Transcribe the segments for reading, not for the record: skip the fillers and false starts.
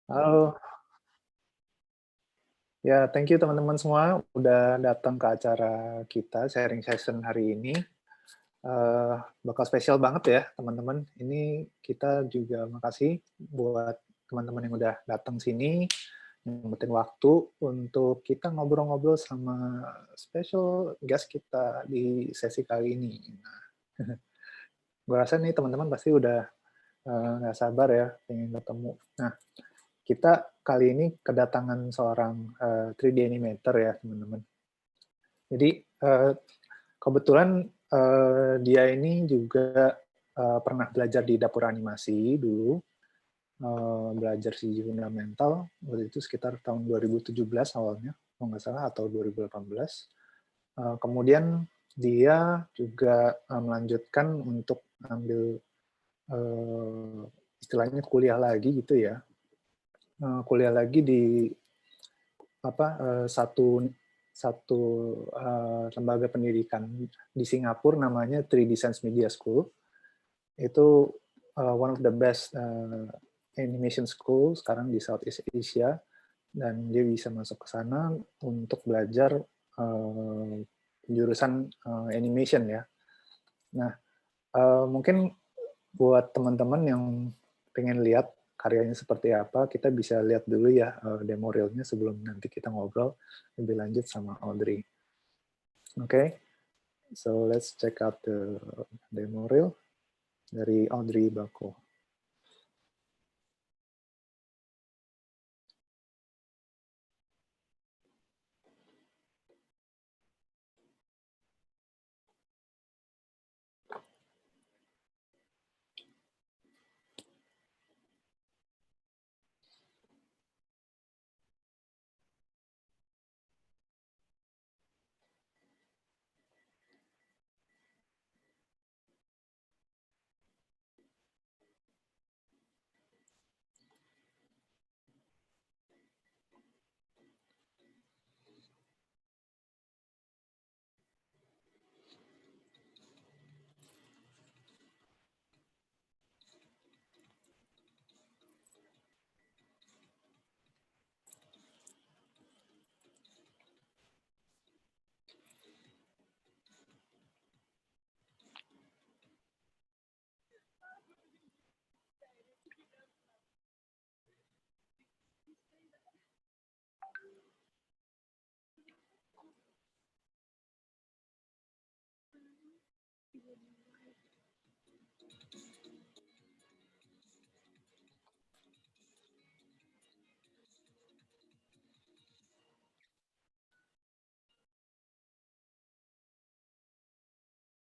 Halo, ya thank you teman-teman semua udah datang ke acara kita sharing session hari ini. Bakal spesial banget ya teman-teman. Ini kita juga makasih buat teman-teman yang udah datang sini, nyempetin waktu untuk kita ngobrol-ngobrol sama special guest kita di sesi kali ini. Nah, gue rasa nih teman-teman pasti udah nggak sabar ya pengen ketemu. Nah, kita kali ini kedatangan seorang 3D animator ya teman-teman. Jadi kebetulan dia ini juga pernah belajar di dapur animasi dulu, belajar sisi fundamental, waktu itu sekitar tahun 2017 awalnya, kalau nggak salah, atau 2018. Kemudian dia juga melanjutkan untuk ambil istilahnya kuliah lagi gitu ya, kuliah lagi di satu satu lembaga pendidikan di Singapura namanya 3D Sense Media School. Itu one of the best animation school sekarang di Southeast Asia, dan dia bisa masuk ke sana untuk belajar jurusan animation ya. Nah, mungkin buat teman-teman yang pengen lihat karyanya seperti apa, kita bisa lihat dulu ya demo reel-nya sebelum nanti kita ngobrol lebih lanjut sama Audrey. Okay, so let's check out the demo reel dari Audrey Bako.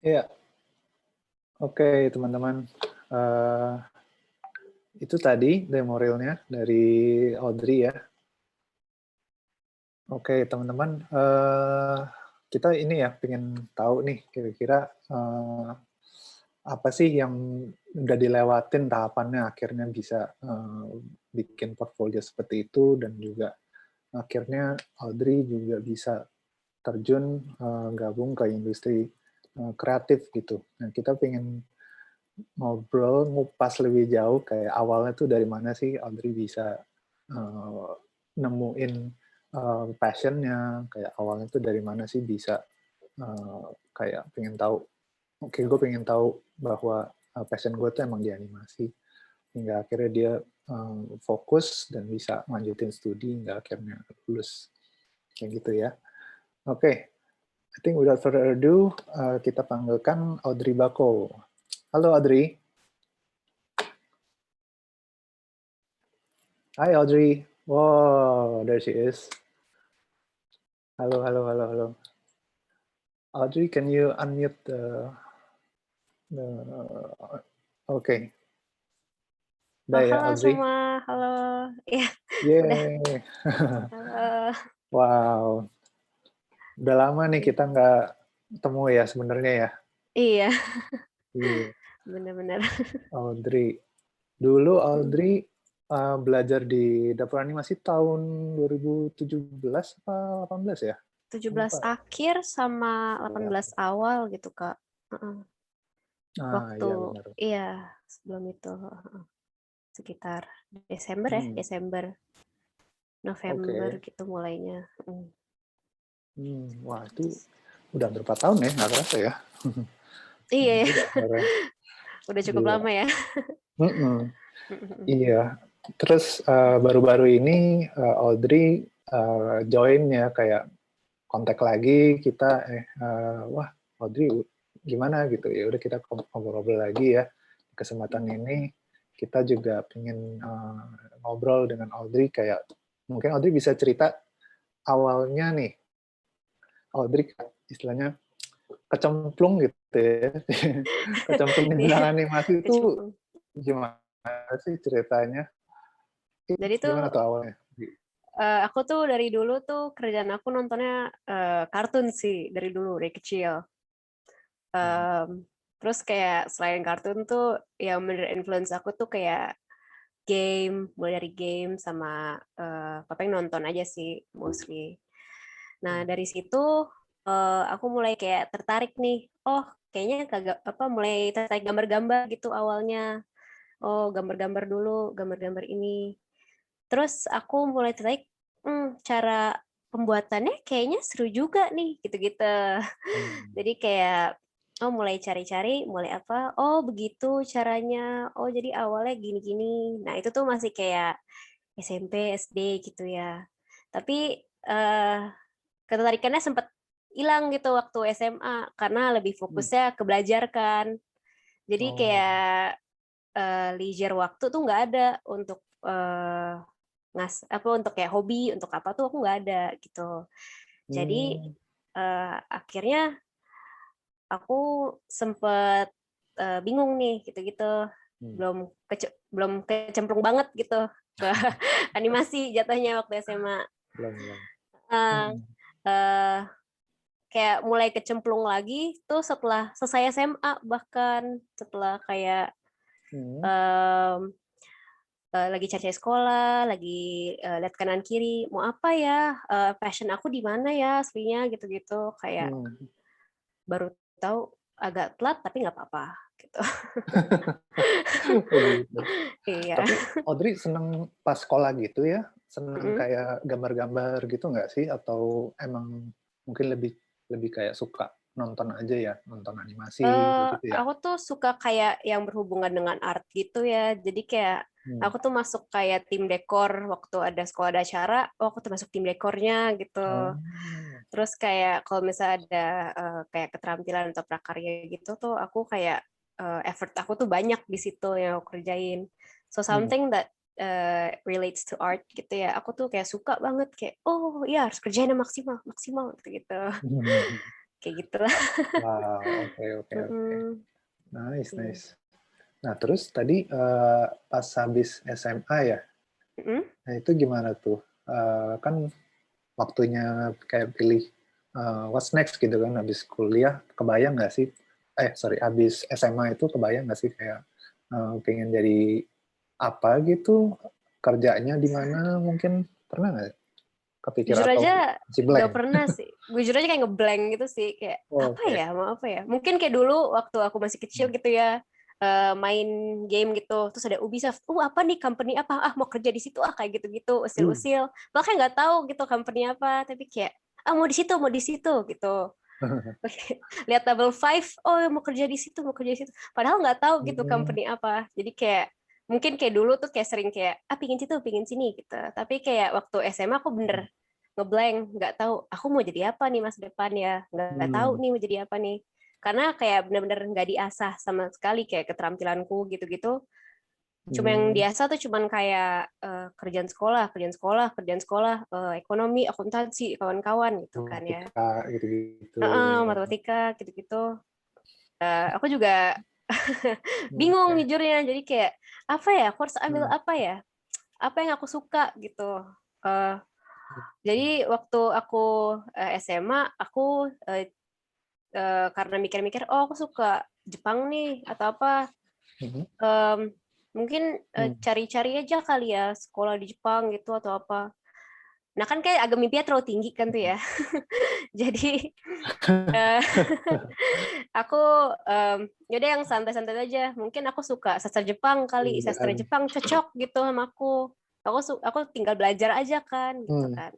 Iya, oke teman-teman. Itu tadi demo reel-nya dari Audrey ya. Oke teman-teman, kita ini ya pengen tahu nih kira-kira apa sih yang udah dilewatin tahapannya akhirnya bisa bikin portfolio seperti itu, dan juga akhirnya Audrey juga bisa terjun gabung ke industri kreatif gitu. Nah, kita pengen ngobrol, ngupas lebih jauh kayak awalnya tuh dari mana sih Audrey bisa uh, nemuin passionnya, kayak awalnya tuh dari mana sih bisa kayak pengen tahu, oke gue pengen tahu bahwa passion gue tuh emang di animasi, hingga akhirnya dia fokus dan bisa lanjutin studi hingga akhirnya lulus kayak gitu ya. Oke, I think without further ado, kita panggilkan Audrey Bako. Halo Audrey. Hi Audrey. Wow, there she is. Halo, halo, halo, halo. Audrey, can you unmute the okay. Udah ya Halo Audrey? semua, halo. Iya, udah. Yeay. Halo. Wow, udah lama nih Iya. kita nggak ketemu ya sebenarnya ya. Iya, Iya, benar-benar. Audrey. Dulu Mhm. Audrey belajar di dapur animasi tahun 2017 apa 18 ya? 17 Lupa. akhir sama Ya. 18 awal gitu, Kak. Heeh. Ah, Waktu iya benar. iya, sebelum itu. sekitar Desember ya, Hmm, Desember, November oke. gitu mulainya. Wah, itu udah berapa tahun ya? Nggak kerasa ya. Iya Lama ya, juga umurnya. udah cukup Iya. lama ya. Mm-mm. Iya. Terus baru-baru ini Audrey join ya, kayak kontak lagi kita, wah Audrey gimana gitu ya, udah kita ngobrol-ngobrol lagi ya. Kesempatan ini kita juga pengen ngobrol dengan Audrey, kayak mungkin Audrey bisa cerita awalnya nih, Audrey istilahnya kecemplung gitu ya, kecemplung di Iya, bidang animasi itu kecemplung. gimana sih ceritanya? Jadi tuh Gimana tuh awalnya? aku tuh dari dulu tuh kerjaan aku nontonnya kartun sih dari dulu dari kecil. Hmm. Terus kayak selain kartun tuh yang bener influence aku tuh kayak game, mulai dari game sama papa yang nonton aja sih mostly. Nah dari situ aku mulai kayak tertarik nih. Oh kayaknya kagak apa mulai tertarik gambar-gambar gitu awalnya. Oh gambar-gambar dulu, gambar-gambar ini. Terus aku mulai tertarik, cara pembuatannya kayaknya seru juga nih, gitu-gitu. Hmm. Jadi kayak, oh mulai cari-cari, mulai apa, oh begitu caranya, oh jadi awalnya gini-gini. Nah itu tuh masih kayak SMP, SD gitu ya. Tapi ketertarikannya sempat hilang gitu waktu SMA, karena lebih Hmm. fokusnya ke belajar kan. Jadi Oh. kayak leisure waktu tuh nggak ada untuk apa untuk kayak hobi untuk apa tuh aku nggak ada gitu. Jadi Hmm. akhirnya aku sempet bingung nih gitu-gitu, Hmm. belum kecemplung banget gitu ke animasi jatuhnya waktu SMA. Belum, belum. Eh, Hmm. eh, kayak mulai kecemplung lagi tuh setelah selesai SMA, bahkan setelah kayak Hmm. em, lagi cari sekolah, lagi lihat kanan kiri, mau apa ya, passion aku di mana ya aslinya gitu-gitu, kayak Hmm. baru tahu agak telat tapi nggak apa-apa gitu. Begitu. Iya. Tapi Audrey seneng pas sekolah gitu ya? Seneng Mm. kayak gambar-gambar gitu nggak sih? Atau emang mungkin lebih lebih kayak suka nonton aja ya? Nonton animasi gitu ya? Aku tuh suka kayak yang berhubungan dengan art gitu ya. Jadi kayak Hmm. aku tuh masuk kayak tim dekor waktu ada sekolah ada acara, oh aku tuh masuk tim dekornya gitu. Oh. Terus kayak kalau misalnya ada kayak keterampilan atau prakarya gitu tuh aku kayak effort aku tuh banyak di situ yang aku kerjain. So Hmm. something that relates to art gitu ya. Aku tuh kayak suka banget kayak oh iya harus kerjainnya maksimal, maksimal gitu-gitu. Kayak gitu lah. Wow, oke, oke, oke. Mm-mm. Nice, Iya. nice. Nah, terus tadi pas habis SMA ya, Mm-mm. nah itu gimana tuh? Kan waktunya kayak pilih what's next gitu kan, habis kuliah, kebayang nggak sih? Sorry, habis SMA itu kebayang nggak sih kayak pengen jadi apa gitu, kerjanya di mana mungkin, pernah nggak kepikir Jujur atau aja masih nggak blank? pernah sih. Jujur aja kayak ngeblank gitu sih. Kayak apa Oke. ya, mau apa ya. Mungkin kayak dulu waktu aku masih kecil gitu ya, main game gitu. Terus ada Ubisoft. Apa nih company apa? Ah mau kerja di situ ah kayak gitu-gitu. Hmm. Usil-usil. Bahkan nggak tahu gitu company apa. Tapi kayak mau di situ gitu. Lihat Double Five, oh mau kerja di situ, mau kerja di situ. Padahal nggak tahu gitu Hmm. company apa. Jadi kayak mungkin kayak dulu tuh kayak sering kayak pingin situ, pingin sini gitu. Tapi kayak waktu SMA aku bener ngeblank, nggak tahu aku mau jadi apa nih masa depan ya, nggak tahu Hmm. nih mau jadi apa nih. Karena kayak bener-bener nggak diasah sama sekali kayak keterampilanku gitu-gitu. Cuma yang Hmm. biasa tuh cuman kayak kerjaan sekolah, ekonomi, akuntansi, kawan-kawan gitu kan ya. Matematika gitu-gitu. Matematika gitu-gitu. Aku juga bingung Oke. jujurnya. Jadi kayak apa ya? Aku harus ambil Hmm. apa ya? Apa yang aku suka gitu. Eh, jadi waktu aku SMA, aku karena mikir-mikir, oh aku suka Jepang nih atau apa? Hmm. Mungkin Hmm. cari-cari aja kali ya sekolah di Jepang gitu atau apa. Nah kan kayak agak mimpinya terlalu tinggi kan tuh ya. Jadi aku yaudah yang santai-santai aja. Mungkin aku suka sastra Jepang kali, sastra Jepang cocok gitu sama aku. Aku tinggal belajar aja kan gitu kan.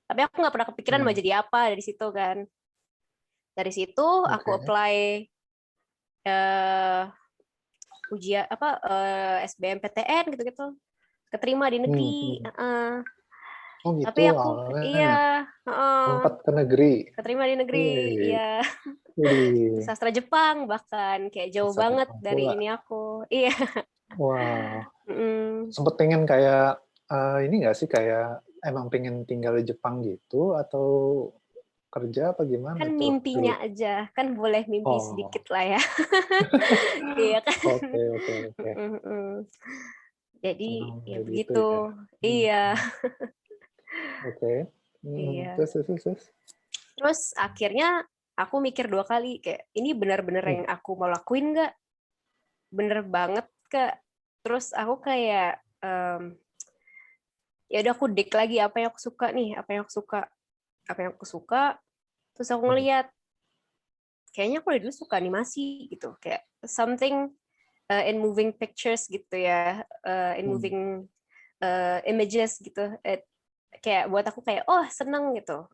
Tapi aku nggak pernah kepikiran mau jadi apa dari situ kan. Dari situ aku apply ujian SBMPTN gitu-gitu. Keterima di negeri. Oh gitu, Tapi aku iya sempat ke negeri. Keterima di negeri, iya. Sastra Jepang bahkan kayak jauh Sastra banget Jepang dari pula. ini aku. Iya. Wow. Sempet pengen kayak ini nggak sih, kayak emang pengen tinggal di Jepang gitu atau kerja apa gimana Kan tuh? mimpinya aja, kan boleh mimpi sedikit lah ya. Iya kan. Oke. Jadi Senang ya kayak gitu begitu. ya. Iya. Oke. Iya. Terus. Terus akhirnya aku mikir 2 kali kayak ini benar-benar yang aku mau lakuin nggak? Bener banget Kak. Terus aku kayak ya udah aku dik lagi apa yang aku suka nih, apa yang aku suka. Terus aku ngeliat kayaknya aku dari dulu suka animasi gitu, kayak something in moving pictures gitu ya, in moving images gitu. Kayak buat aku kayak oh seneng gitu,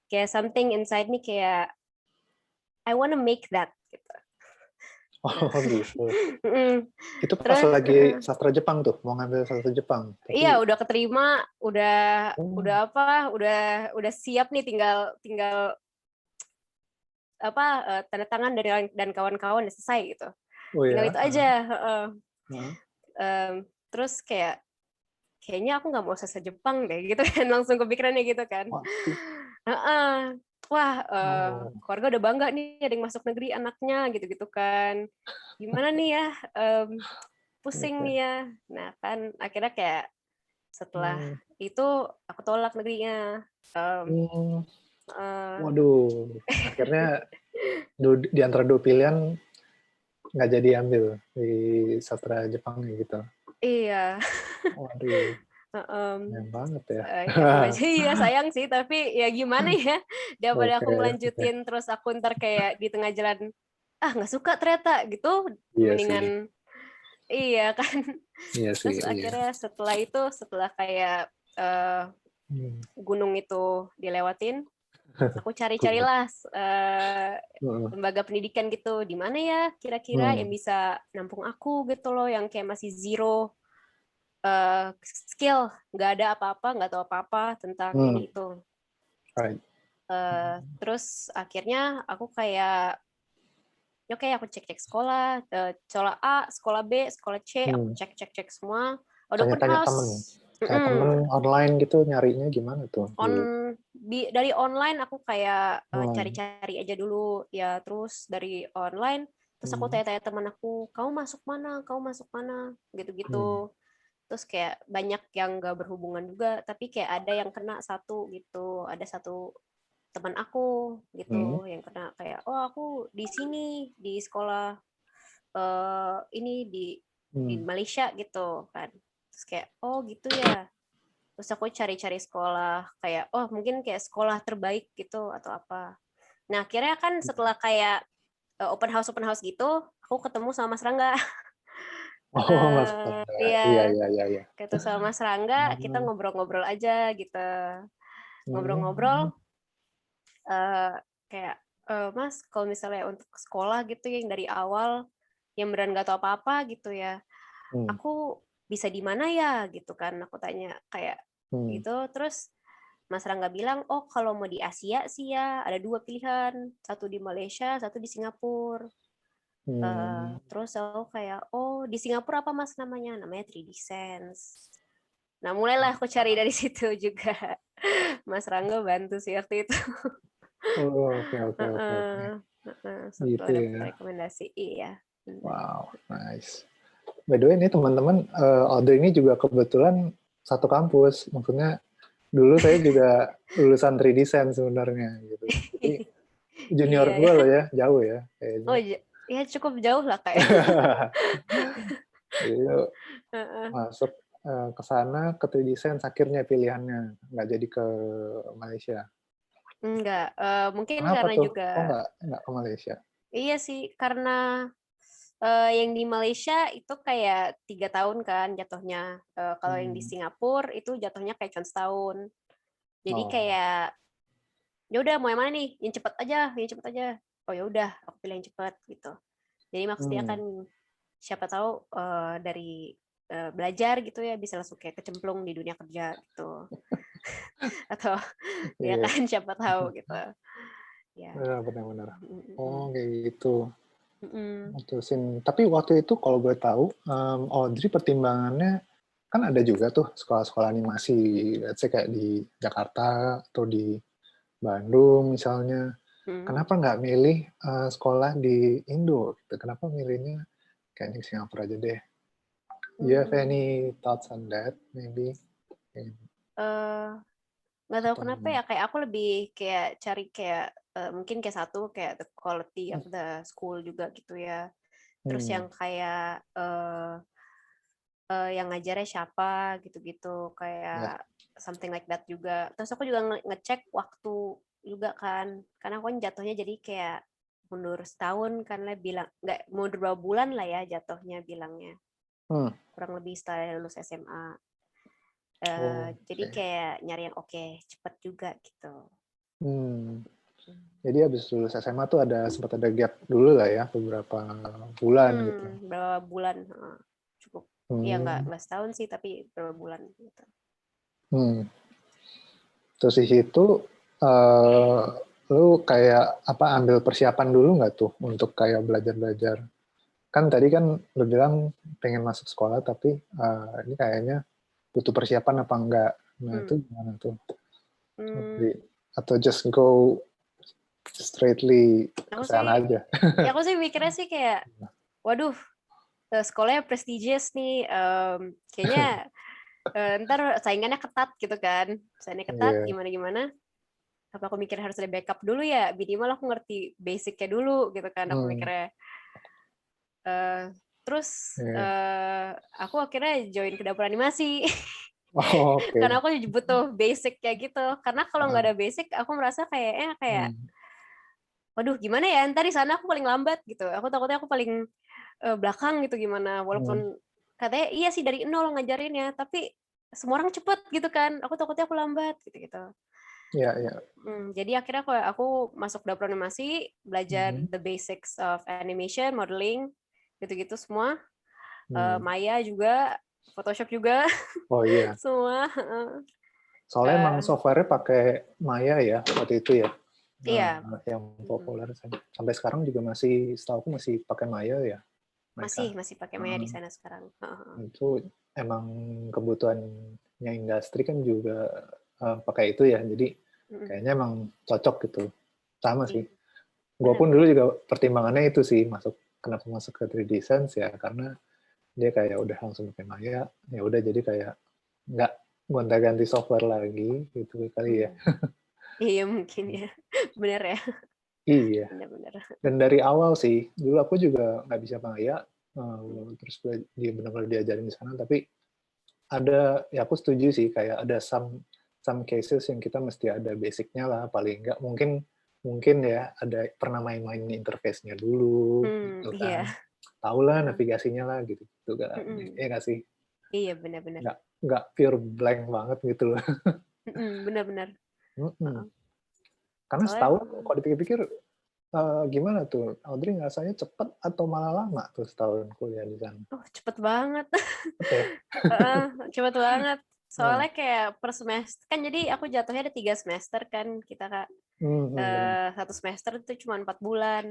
kayak something inside me kayak I wanna make that gitu. Oh gitu. Itu pas Terus lagi sastra Jepang tuh, mau ngambil sastra Jepang. iya udah keterima, udah siap nih, tinggal tanda tangan dari dan kawan-kawan udah selesai gitu. Tinggal itu aja. Terus kayaknya aku nggak mau sastra Jepang deh gitu kan, langsung kepikirannya gitu kan. Wah, keluarga udah bangga nih ada yang masuk negeri anaknya gitu-gitu kan. Gimana nih ya, pusing nih ya. Nah kan akhirnya kayak setelah itu aku tolak negerinya. Waduh, akhirnya di antara 2 pilihan nggak jadi ambil di sastra Jepang gitu. Iya. Waduh, sayang banget ya. Iya sayang sih, tapi ya gimana ya, daripada aku Oke. melanjutin terus aku ntar kayak di tengah jalan nggak suka ternyata gitu, Iya sih. mendingan iya kan. Iya sih, Terus iya. akhirnya setelah kayak gunung itu dilewatin, aku cari-carilah lembaga pendidikan gitu, di mana ya kira-kira yang bisa nampung aku gitu loh, yang kayak masih zero skill, nggak ada apa-apa, nggak tahu apa-apa tentang ini itu. Right. Terus akhirnya aku kayak oke, aku cek sekolah, sekolah A, sekolah B, sekolah C, aku cek semua. Ada open Tanya-tanya temen, house. kayak temen online gitu nyarinya gimana tuh? Dari online aku kayak cari-cari aja dulu ya, terus dari online terus aku tanya-tanya teman aku, kamu masuk mana gitu-gitu. Terus kayak banyak yang gak berhubungan juga, tapi kayak ada yang kena satu gitu, ada satu teman aku gitu yang kena kayak oh aku di sini di sekolah ini di Malaysia gitu kan. Terus kayak oh gitu ya. Terus aku cari-cari sekolah kayak oh mungkin kayak sekolah terbaik gitu atau apa. Nah akhirnya kan setelah kayak open house gitu, aku ketemu sama Mas Rangga. Oh, Mas Rangga. Iya. Ketemu sama Mas Rangga, kita ngobrol-ngobrol aja gitu. Ngobrol-ngobrol kayak Mas kalau misalnya untuk sekolah gitu yang dari awal yang beneran nggak tahu apa-apa gitu ya, aku bisa di mana ya gitu kan, aku tanya kayak gitu. Terus Mas Rangga bilang oh kalau mau di Asia sih ya ada 2 pilihan, satu di Malaysia, satu di Singapura. Terus aku kayak oh di Singapura apa Mas namanya 3D Sense. Nah mulailah aku cari dari situ juga. Mas Rangga bantu sih waktu itu. Oke. Setelah Gitu dapat ya. rekomendasi, iya. Wow, nice. By the way, ini teman-teman, Audrey ini juga kebetulan satu kampus. Maksudnya dulu saya juga lulusan 3D Design sebenarnya gitu. Jadi junior gue loh ya, jauh ya kayaknya. Oh ya cukup jauh lah kayak. Jadi masuk ke sana ke 3D Sense akhirnya pilihannya, nggak jadi ke Malaysia. Enggak, mungkin Kenapa karena tuh? Kok juga nggak ke Malaysia? iya sih, karena yang di Malaysia itu kayak 3 tahun kan jatuhnya. Kalau yang di Hmm. Singapura itu jatuhnya kayak cuma setahun. Jadi Oh. kayak ya udah mau yang mana nih? Yang cepet aja, yang cepet aja. Oh ya udah, aku pilih yang cepet gitu. Jadi maksudnya kan Hmm. siapa tahu dari belajar gitu ya bisa langsung kayak kecemplung di dunia kerja gitu. Atau ya Iya. kan siapa tahu gitu. Ya. Benar-benar. Oh, Mm-mm. kayak gitu. Mm-mm. Mutusin. Tapi waktu itu kalau gue tahu, Audrey pertimbangannya kan ada juga tuh sekolah-sekolah animasi, let's say kayak di Jakarta atau di Bandung misalnya. Mm. Kenapa nggak milih sekolah di Indo? Gitu? Kenapa milihnya kayak di Singapura aja deh? You have Mm. any thoughts on that? Maybe? Eh, nggak tahu Atau kenapa ya kayak aku lebih kayak cari kayak mungkin kayak satu kayak the quality of the school juga gitu ya. Terus yang kayak yang ngajarnya siapa gitu-gitu ya. kayak something like that juga. Terus aku juga ngecek waktu juga kan, karena aku kan jatuhnya jadi kayak mundur setahun karena bilang nggak mundur 2 bulan lah ya jatuhnya bilangnya kurang lebih setelah lulus SMA. Jadi Oke. kayak nyari yang oke cepet juga gitu. Jadi habis lulus SMA tuh sempat ada gap dulu lah ya, beberapa bulan gitu. Berapa bulan cukup. Ya Hmm. nggak setahun sih tapi berapa bulan gitu. Terus di situ lu kayak apa ambil persiapan dulu nggak tuh untuk kayak belajar-belajar? Kan tadi kan lu bilang pengen masuk sekolah tapi ini kayaknya butuh persiapan apa enggak? Nah itu Hmm. gimana tuh? Hmm. Atau just go straightly ke Aku sana sih aja? aku sih mikirnya sih kayak waduh sekolahnya prestigious nih kayaknya ntar saingannya ketat gitu kan, saingannya ketat Iya. gimana gimana, apa aku mikir harus ada backup dulu ya, minimal aku ngerti basicnya dulu gitu kan aku Hmm. mikirnya. Terus Iya. aku akhirnya join ke dapur animasi Oh, oke. karena aku butuh basic kayak gitu, karena kalau nggak ada basic aku merasa kayaknya kayak waduh gimana ya ntar di sana aku paling lambat gitu, aku takutnya aku paling belakang gitu gimana, walaupun katanya iya sih dari nol ngajarinnya tapi semua orang cepet gitu kan, aku takutnya aku lambat gitu gitu. Iya, iya. Jadi akhirnya aku masuk dapur animasi, belajar the basics of animation, modeling gitu-gitu semua. Maya juga, Photoshop juga, Oh iya. semua. Soalnya emang software-nya pakai Maya ya waktu itu ya. Iya. Yang populer sampai sekarang juga masih, setahu aku masih pakai Maya ya mereka. Masih pakai Maya di sana sekarang. Itu emang kebutuhannya industri kan juga pakai itu ya. Jadi kayaknya emang cocok gitu. Sama sih. Gue pun dulu Benar-benar. juga pertimbangannya itu sih kenapa masuk ke 3D Sense ya karena dia kayak udah langsung pakai Maya, ya udah jadi kayak nggak gonta-ganti software lagi gitu kali ya. Iya mungkin ya, benar ya. Iya. Benar-benar. Dan dari awal sih, dulu aku juga nggak bisa Maya, terus dia benar-benar diajarin di sana, tapi ada, ya aku setuju sih, kayak ada some cases yang kita mesti ada basicnya lah, paling nggak mungkin ya ada pernah main-main interface-nya dulu, gitu Iya. kan, tahu lah navigasinya lah, gitu kan, ya nggak sih, Iya benar-benar. nggak pure blank banget gitu loh. Benar-benar. Karena Soalnya setahun, kalau dipikir-pikir, gimana tuh, Audrey ngerasanya cepet atau malah lama tuh setahun kuliah di sana? cepet banget. Cepet Cepet banget. ya? Soalnya kayak per semester kan, jadi aku jatuhnya ada 3 semester kan kita kak. Benar. Satu semester itu cuma 4 bulan.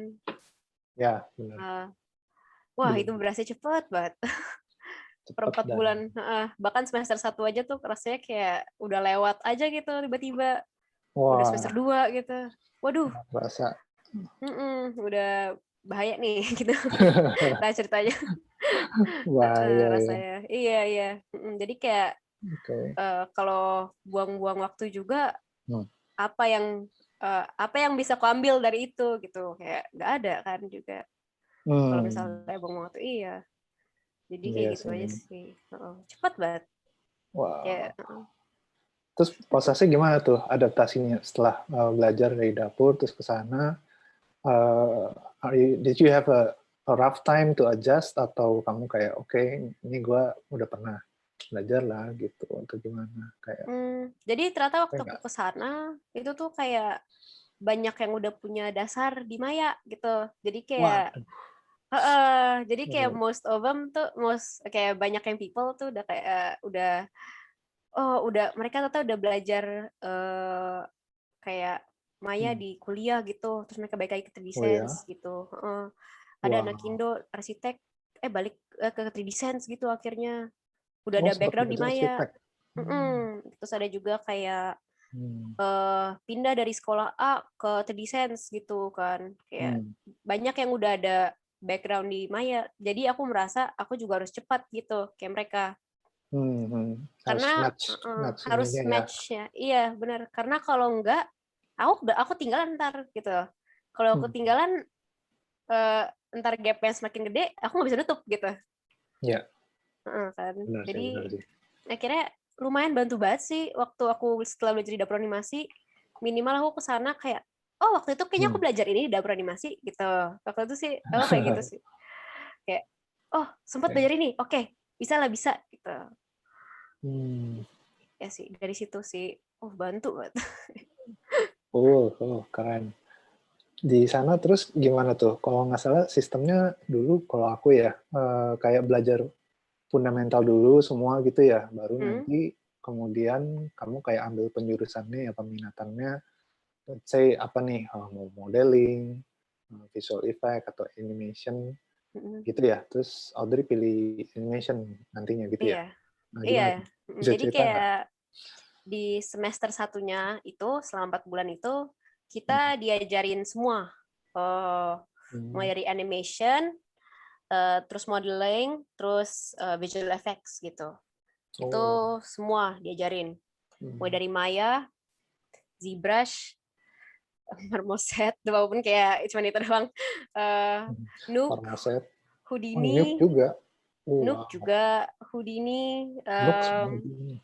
Ya, benar. Wah itu Benar. berasa cepet banget. Per Cepet 4 dan bulan. Bahkan semester 1 aja tuh rasanya kayak udah lewat aja gitu tiba-tiba. Udah semester wah, 2 gitu. Waduh, rasa udah bahaya nih gitu. Nah ceritanya. wah ya ya. Rasanya. Iya, iya. Jadi kayak Oke. kalau buang-buang waktu juga Hmm. apa yang bisa kuambil dari itu gitu, kayak nggak ada kan juga kalau Hmm. misalnya buang waktu. Iya, jadi kayak Iya gitu sih. aja sih. Cepat banget. Wah. Kayak Terus prosesnya gimana tuh adaptasinya setelah belajar dari dapur terus ke sana? Did you have a rough time to adjust atau kamu kayak oke, ini gue udah pernah belajar lah gitu atau gimana kayak jadi ternyata oke waktu aku nggak? ke sana itu tuh kayak banyak yang udah punya dasar di Maya gitu. Jadi kayak Waduh, jadi kayak most of them tuh kayak banyak yang people tuh udah kayak udah mereka ternyata udah belajar kayak Maya di kuliah gitu, terus mereka balik lagi ke 3D oh ya, Sense gitu. Ada anak wow, Indo arsitek balik ke 3D Sense gitu akhirnya. Udah oh ada sempat background di belajar Maya. arsitek. Terus ada juga kayak Hmm. pindah dari sekolah A ke 3D Sense gitu kan. Kayak Hmm. banyak yang udah ada background di Maya. Jadi aku merasa aku juga harus cepat gitu kayak mereka. Harus Karena match harus ininya ya. match ya. Iya, benar. Karena kalau enggak aku tinggalan ntar gitu. Kalau aku Hmm. tinggalan eh, ntar gapnya semakin gede, aku nggak bisa nutup gitu. Ya, Kan. benar Jadi sih. akhirnya lumayan bantu banget sih waktu aku setelah belajar di dapur animasi. Minimal aku kesana kayak, oh waktu itu kayaknya aku Hmm. belajar ini di dapur animasi gitu. Waktu itu sih aku kayak gitu sih. Kayak, oh sempat Oke. belajar ini, oke bisa lah bisa gitu. Hmm. Ya sih dari situ sih, bantu banget. Keren. Di sana terus gimana tuh? Kalau nggak salah sistemnya dulu kalau aku ya kayak belajar fundamental dulu semua gitu ya, baru nanti kemudian kamu kayak ambil penjurusannya ya peminatannya, let's say apa nih mau modeling, visual effect atau animation gitu ya. Terus Audrey pilih animation nantinya gitu ya. Iya, Nah iya. gimana tuh? Bisa Jadi cerita nggak? kayak di semester satunya itu selama 4 bulan itu Hmm. kita diajarin semua, mulai Hmm. dari animation, terus modeling, terus visual effects gitu. Itu Oh. semua diajarin. Mulai Hmm. dari Maya, ZBrush, Marmoset, walaupun kayak cuma itu doang. Nuke, Formoset. Oh, Nuke Houdini, juga. Nuke Wow. juga, Houdini, Nuke semua ini.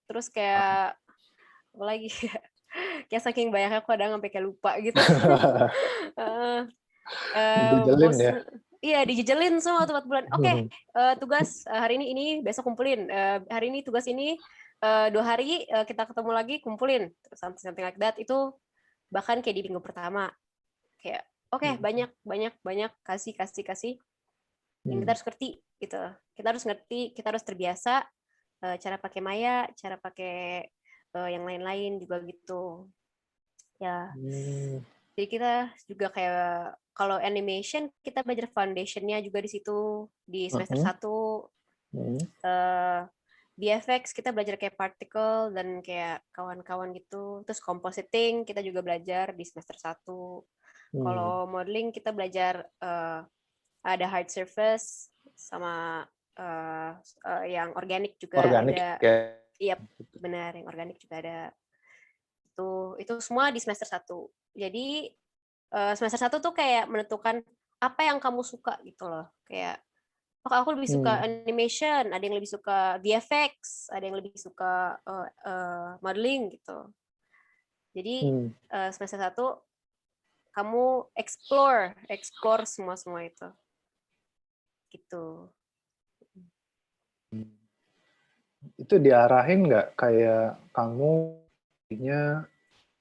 terus kayak apa lagi ya? Kayak saking banyaknya aku kadang sampai kayak lupa gitu. uh, Dijelin most ya. iya dijejelin semua tuh 4 bulan. Oke, tugas hari ini besok kumpulin. Hari ini tugas ini 2 hari kita ketemu lagi kumpulin. Something like that itu bahkan kayak di minggu pertama kayak oke, banyak banyak banyak kasih yang kita harus ngerti gitu. Kita harus ngerti, kita harus terbiasa cara pakai Maya, cara pakai yang lain-lain juga gitu. Ya, jadi kita juga kayak kalau animation kita belajar foundationnya juga di situ di semester 1. VFX kita belajar kayak particle dan kayak kawan-kawan gitu. Terus compositing kita juga belajar di semester 1. Kalau modeling kita belajar ada hard surface sama yang organik juga Organik ada. ya. Iya, benar, yang organik juga ada. Itu semua di semester 1. Jadi semester 1 tuh kayak menentukan apa yang kamu suka gitu loh. Kayak aku lebih suka animation, ada yang lebih suka VFX, ada yang lebih suka modeling gitu. Jadi semester 1 kamu explore semua itu. Gitu. Itu diarahin nggak kayak kamu nya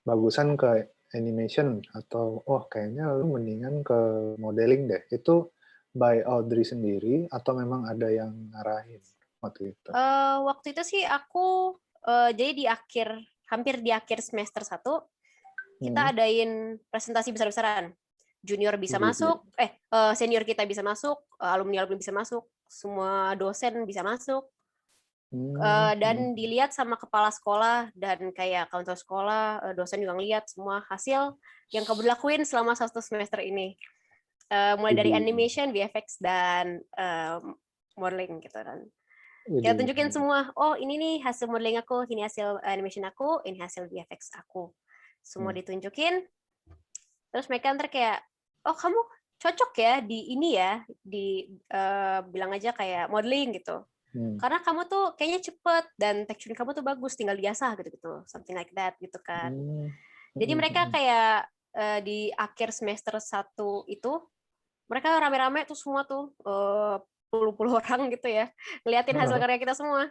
bagusan ke animation atau kayaknya lu mendingan ke modeling deh. Itu by Audrey sendiri atau memang ada yang ngarahin waktu itu? Waktu itu sih aku jadi hampir di akhir semester 1 kita adain presentasi besar-besaran. Junior bisa masuk, senior kita bisa masuk, alumni bisa masuk, semua dosen bisa masuk, dan dilihat sama kepala sekolah dan kayak kantor sekolah, dosen juga ngeliat semua hasil yang kamu lakuin selama 1 semester ini. Mulai dari animation, VFX, dan modeling gitu kan. Kita tunjukin semua, ini nih hasil modeling aku, ini hasil animation aku, ini hasil VFX aku. Semua ditunjukin, terus mereka ntar kayak, kamu cocok ya di ini ya, bilang aja kayak modeling gitu. Karena kamu tuh kayaknya cepet dan texture kamu tuh bagus, tinggal diasah gitu-gitu, something like that gitu kan. Jadi mereka kayak di akhir semester 1 itu mereka rame-rame tuh semua tuh puluh-puluh orang gitu ya, ngeliatin hasil karya kita semua.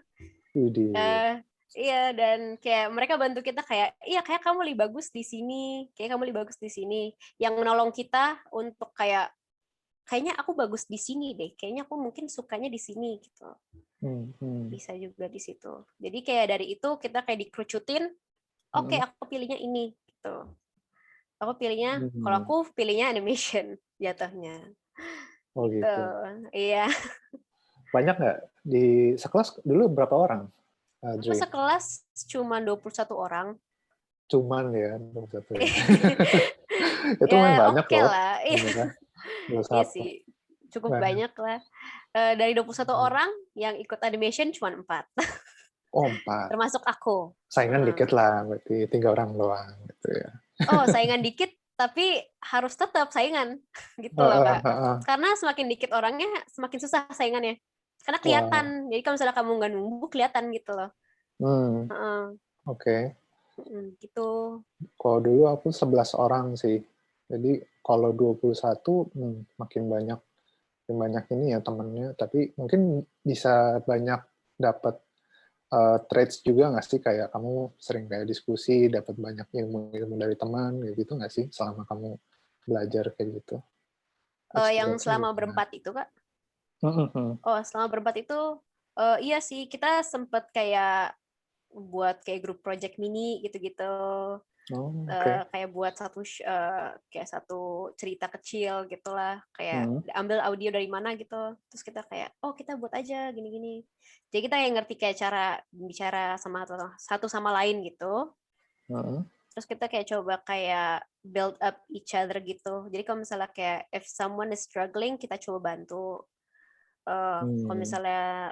Iya, dan kayak mereka bantu kita kayak, iya kayak kamu lebih bagus di sini, kayak kamu lebih bagus di sini. Yang menolong kita untuk kayak, kayaknya aku bagus di sini deh, kayaknya aku mungkin sukanya di sini gitu. Bisa juga di situ. Jadi kayak dari itu kita kayak dikerucutin, oke aku pilihnya ini gitu. Aku pilihnya, kalau aku pilihnya animation jatuhnya. Oh gitu. Iya. Banyak nggak di sekelas dulu berapa orang? Aku sekelas cuma 21 orang. Cuman ya 21 ya. Itu main Ya banyak oke loh. lah. Iya sih, cukup banyak lah. Dari 21 orang yang ikut animation cuma 4. Oh 4. Termasuk aku. Saingan dikit lah, berarti 3 orang doang gitu ya. Oh, saingan dikit, tapi harus tetap saingan. Gitu loh, Kak. Karena semakin dikit orangnya, semakin susah saingannya. Karena kelihatan. Jadi kalau misalnya kamu nggak nunggu, kelihatan gitu loh. Oke. Gitu. Kalau dulu aku 11 orang sih. Jadi kalau 21 makin banyak ini ya temennya, tapi mungkin bisa banyak dapat traits juga nggak sih, kayak kamu sering kayak diskusi, dapat banyak ilmu dari teman, kayak gitu nggak sih selama kamu belajar kayak gitu? Yang selama berempat itu, Kak? Oh, selama berempat itu, iya sih, kita sempet kayak buat kayak grup project mini gitu-gitu. Kayak buat kayak satu cerita kecil gitulah, kayak ambil audio dari mana gitu, terus kita kayak kita buat aja gini-gini. Jadi kita yang ngerti kayak cara bicara sama satu sama lain gitu. Terus kita kayak coba kayak build up each other gitu. Jadi kalau misalnya kayak if someone is struggling, kita coba bantu. Kalau misalnya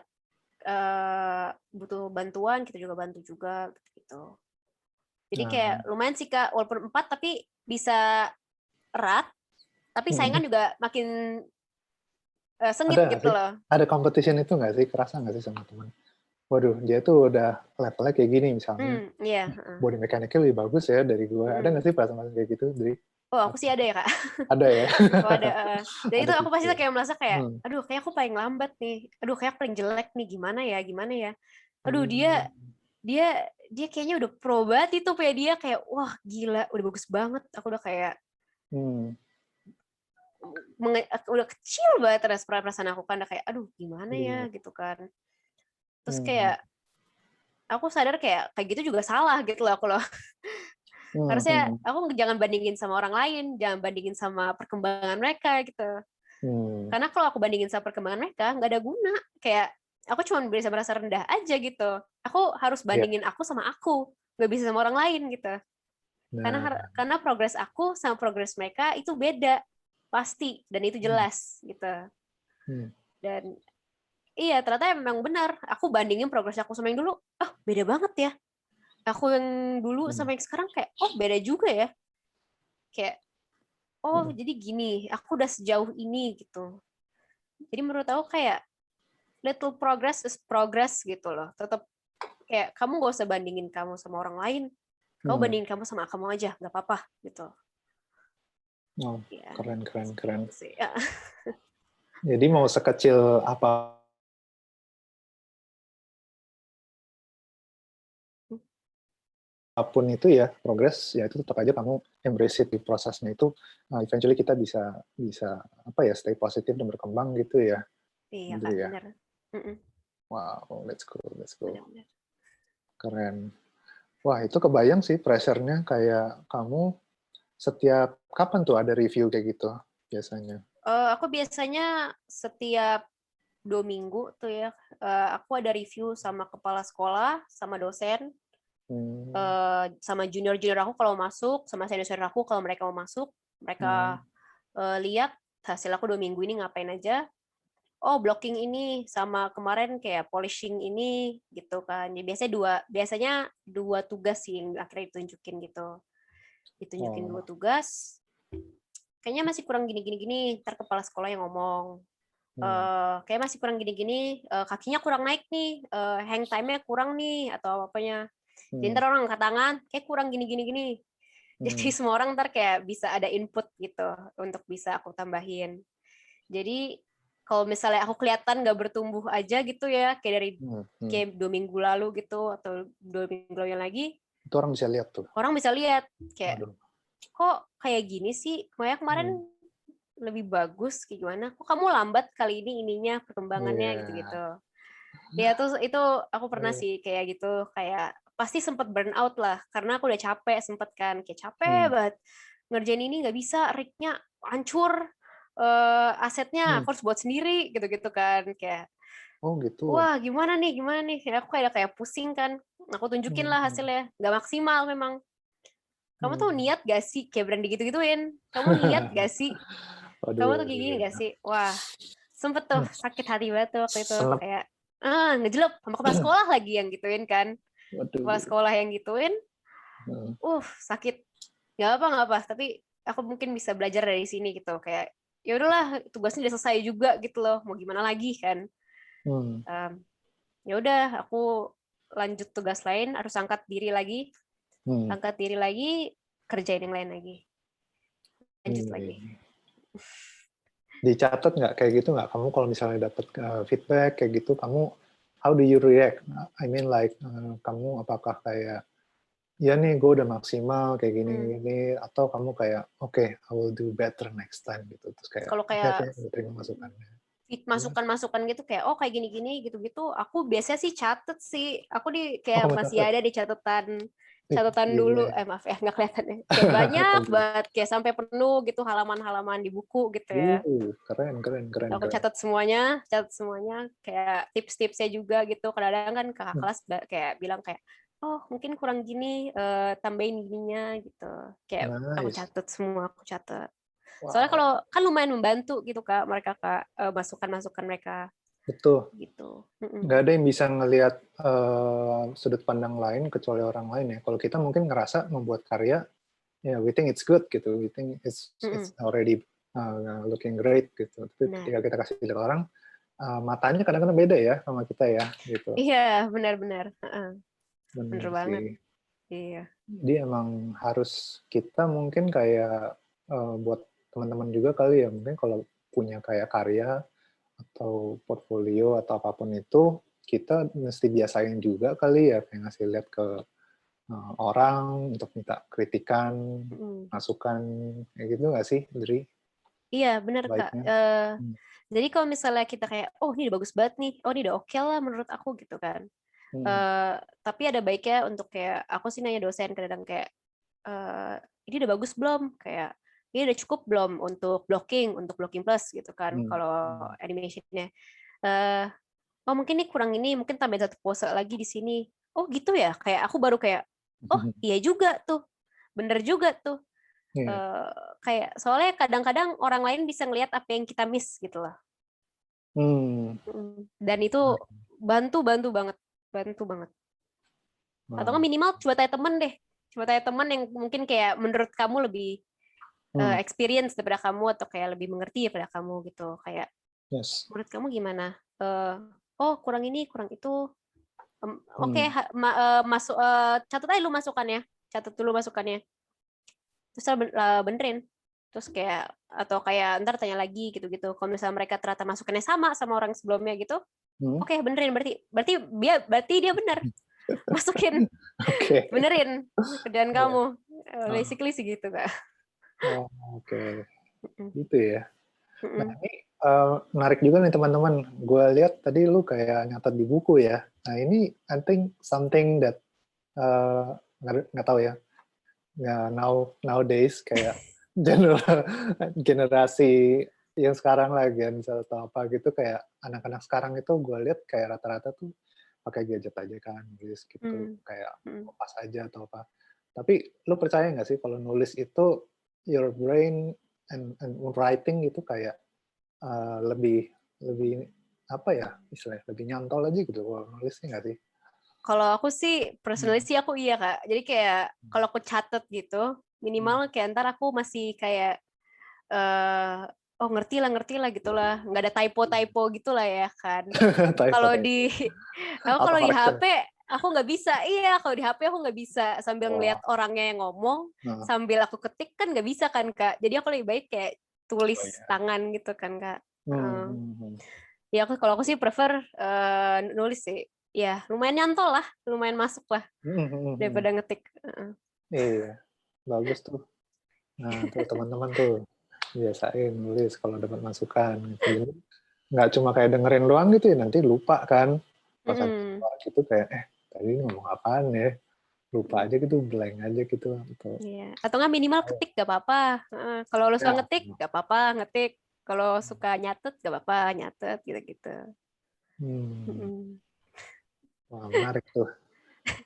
butuh bantuan, kita juga bantu juga gitu. Jadi kayak lumayan sih Kak, walaupun 4 tapi bisa erat, tapi saingan juga makin sengit gitu loh. Ada competition itu nggak sih? Kerasa nggak sih sama teman? Waduh, dia tuh udah levelnya kayak gini misalnya. Body mechanic-nya lebih bagus ya dari gue. Ada nggak sih perasaan kayak gitu? Oh, aku sih ada ya Kak. Ada ya? Oh, ada. Jadi itu aku pasti kayak merasa kayak, aduh kayak aku paling lambat nih. Aduh kayak aku paling jelek nih. Gimana ya? Aduh dia kayaknya udah pro banget itu kayak dia kayak wah gila udah bagus banget. Aku udah kayak udah kecil banget perasaan aku kan udah kayak aduh gimana ya gitu kan. Terus kayak aku sadar kayak gitu juga salah gitu loh aku loh. Harusnya aku jangan bandingin sama orang lain, jangan bandingin sama perkembangan mereka gitu. Karena kalau aku bandingin sama perkembangan mereka nggak ada guna. Kayak aku cuma bisa merasa rendah aja gitu. Aku harus bandingin aku sama aku, nggak bisa sama orang lain gitu. Karena progres aku sama progres mereka itu beda pasti dan itu jelas gitu. Dan iya ternyata memang benar. Aku bandingin progres aku sama yang dulu, beda banget ya. Aku yang dulu sama yang sekarang kayak beda juga ya. Kayak jadi gini, aku udah sejauh ini gitu. Jadi menurut aku kayak little progress is progress gitu loh. Tetap kayak kamu gak usah bandingin kamu sama orang lain. Kamu bandingin kamu sama kamu aja, nggak apa-apa gitu. Oh, ya, keren. Ya. Jadi mau sekecil apa apapun itu ya progres, ya itu tetap aja kamu embrace it di prosesnya itu. Eventually kita bisa stay positif dan berkembang gitu ya. Iya Kak, benar. Wow, let's go. Benar. Keren. Wah, itu kebayang sih pressure-nya, kayak kamu setiap kapan tuh ada review kayak gitu biasanya? Aku biasanya setiap 2 minggu tuh ya, aku ada review sama kepala sekolah, sama dosen, sama junior-junior aku kalau masuk, sama senior-senior aku kalau mereka mau masuk, mereka lihat hasil aku 2 minggu ini ngapain aja. Oh, blocking ini sama kemarin kayak polishing ini gitu kan. Ya, biasanya dua tugas sih yang akhirnya ditunjukin gitu. Ditunjukin 2 tugas. Kayaknya masih kurang gini, ntar kepala sekolah yang ngomong. kayak masih kurang gini-gini, kakinya kurang naik nih, hang time-nya kurang nih atau apanya. Jadi ntar orang angkat tangan, kayak kurang gini. Jadi semua orang ntar kayak bisa ada input gitu untuk bisa aku tambahin. Jadi kalau misalnya aku kelihatan nggak bertumbuh aja gitu ya, kayak dari kayak 2 minggu lalu gitu atau 2 minggu lalu lagi, itu orang bisa lihat tuh. orang bisa lihat kayak kok kayak gini sih, kemarin lebih bagus kayak gimana, kok kamu lambat kali ini ininya perkembangannya gitu-gitu. Ya itu aku pernah sih kayak gitu, kayak pasti sempet burn out lah karena aku udah capek, sempet kan kayak capek banget ngerjain ini, nggak bisa, rig-nya hancur, asetnya aku harus buat sendiri gitu-gitu kan, kayak gitu. wah gimana nih aku kayak pusing kan, aku tunjukin lah hasilnya nggak maksimal memang. Kamu tuh niat gak sih kayak berani gitu-gituin, kamu niat gak sih, kamu tuh kayak gini gak sih, wah sempet tuh sakit hati banget tuh waktu itu, kayak ngejelek sama kepala sekolah lagi yang gituin kan. Kepala sekolah yang gituin, sakit. Nggak apa, tapi aku mungkin bisa belajar dari sini gitu, kayak ya udahlah tugasnya udah selesai juga gitu loh, mau gimana lagi kan. Ya udah aku lanjut tugas lain, harus angkat diri lagi, kerjain yang lain lagi, lanjut lagi. Dicatat nggak kayak gitu nggak? Kamu kalau misalnya dapat feedback kayak gitu, kamu how do you react? I mean like kamu apakah kayak ya nih gue udah maksimal kayak gini, atau kamu kayak okay, I will do better next time gitu, terus kayak kalau kayak terima masukannya. Masukan gitu kayak kayak gini gitu, aku biasanya sih catet sih, aku kayak masih ada di catatan dulu, maaf ya nggak kelihatan ya, kayak banyak banget, kayak sampai penuh gitu halaman-halaman di buku gitu ya. Keren. Aku catat semuanya, kayak tips-tipsnya juga gitu. Kadang-kadang kan kakak kelas kayak bilang kayak, mungkin kurang gini, tambahin gininya gitu. Kayak aku catat. Soalnya kalau kan lumayan membantu gitu Kak, mereka Kak, masukan-masukan mereka. Betul. Gitu. Nggak ada yang bisa ngelihat sudut pandang lain kecuali orang lain ya. Kalau kita mungkin ngerasa membuat karya, ya we think it's good gitu, we think it's already looking great gitu. Tapi ketika kita kasih lihat orang, matanya kadang-kadang beda ya sama kita ya gitu. Iya, benar-benar. Bener banget. sih. Iya. Jadi emang harus kita mungkin kayak buat teman-teman juga kali ya, mungkin kalau punya kayak karya atau portfolio atau apapun itu, kita mesti biasain juga kali ya, kayak ngasih lihat ke orang untuk minta kritikan, masukan, kayak gitu nggak sih, Dri? Iya, benar Kak. Jadi kalau misalnya kita kayak, ini udah bagus banget nih, ini udah oke lah menurut aku gitu kan. Tapi ada baiknya untuk kayak, aku sih nanya dosen kadang kayak, ini udah bagus belum? Kayak, ini udah cukup belum untuk blocking plus gitu kan, kalau animation-nya. Mungkin ini kurang ini, mungkin tambahin 1 pose lagi di sini. Oh gitu ya? Kayak aku baru kayak, iya juga tuh. Bener juga tuh. Kayak soalnya kadang-kadang orang lain bisa ngelihat apa yang kita miss gitu loh. Dan itu bantu banget. Atau minimal coba tanya temen deh. Coba tanya temen yang mungkin kayak menurut kamu lebih experience daripada kamu, atau kayak lebih mengerti daripada kamu gitu. Kayak menurut kamu gimana? Kurang ini, kurang itu. Oke, masuk, catat aja lu masukannya. Catat dulu masukannya. Terus benerin. Terus kayak, atau kayak ntar tanya lagi gitu-gitu. Kalau misalnya mereka ternyata masukannya sama orang sebelumnya gitu, oke, benerin, berarti dia bener. Masukin. Benerin kerjaan kamu. Basically sih gitu Kak. Oke. Gitu ya. Nah ini menarik juga nih teman-teman. Gue lihat tadi lu kayak nyatat di buku ya. Nah ini I think something that nggak tahu ya. Nowadays kayak generasi yang sekarang lagi atau apa gitu, kayak anak-anak sekarang itu gue lihat kayak rata-rata tuh pakai gadget aja kan, nulis gitu, kayak kopas aja atau apa. Tapi lu percaya nggak sih kalau nulis itu your brain and writing itu kayak lebih apa ya istilahnya, lebih nyantol aja gitu kalau nulisnya nggak sih? Kalau aku sih personally sih aku iya Kak. Jadi kayak kalau aku catet gitu, minimal kayak ntar aku masih kayak oh ngerti lah gitulah, nggak ada typo gitulah ya kan. Typo, Kalau typo. di aku kalau di Autocorrection. HP aku nggak bisa, iya kalau di HP aku nggak bisa sambil ngelihat Wah. orangnya yang ngomong Nah, sambil aku ketik kan nggak bisa kan Kak. Jadi aku lebih baik kayak tulis oh ya. tangan gitu kan Kak. Heeh. Hmm. Ya kalau aku sih prefer nulis sih. Ya lumayan nyantol lah, lumayan masuk lah Hmm. daripada ngetik. Heeh. Iya, bagus tuh. Nah, tuh teman-teman tuh biasain nulis kalau dapat masukan gitu. Jadi nggak cuma kayak dengerin doang gitu ya, nanti lupa kan. Pas habis Mm-mm. keluar gitu kayak, tadi ini ngomong apaan ya? Lupa Mm. aja gitu, blank aja gitu. Atau, Iya. Atau nggak minimal ketik gak apa-apa. Heeh. Kalau lo suka ya, ngetik gak apa-apa ngetik. Kalau suka nyatet gak apa-apa nyatet gitu-gitu. hmm, Mm-mm. wah menarik tuh.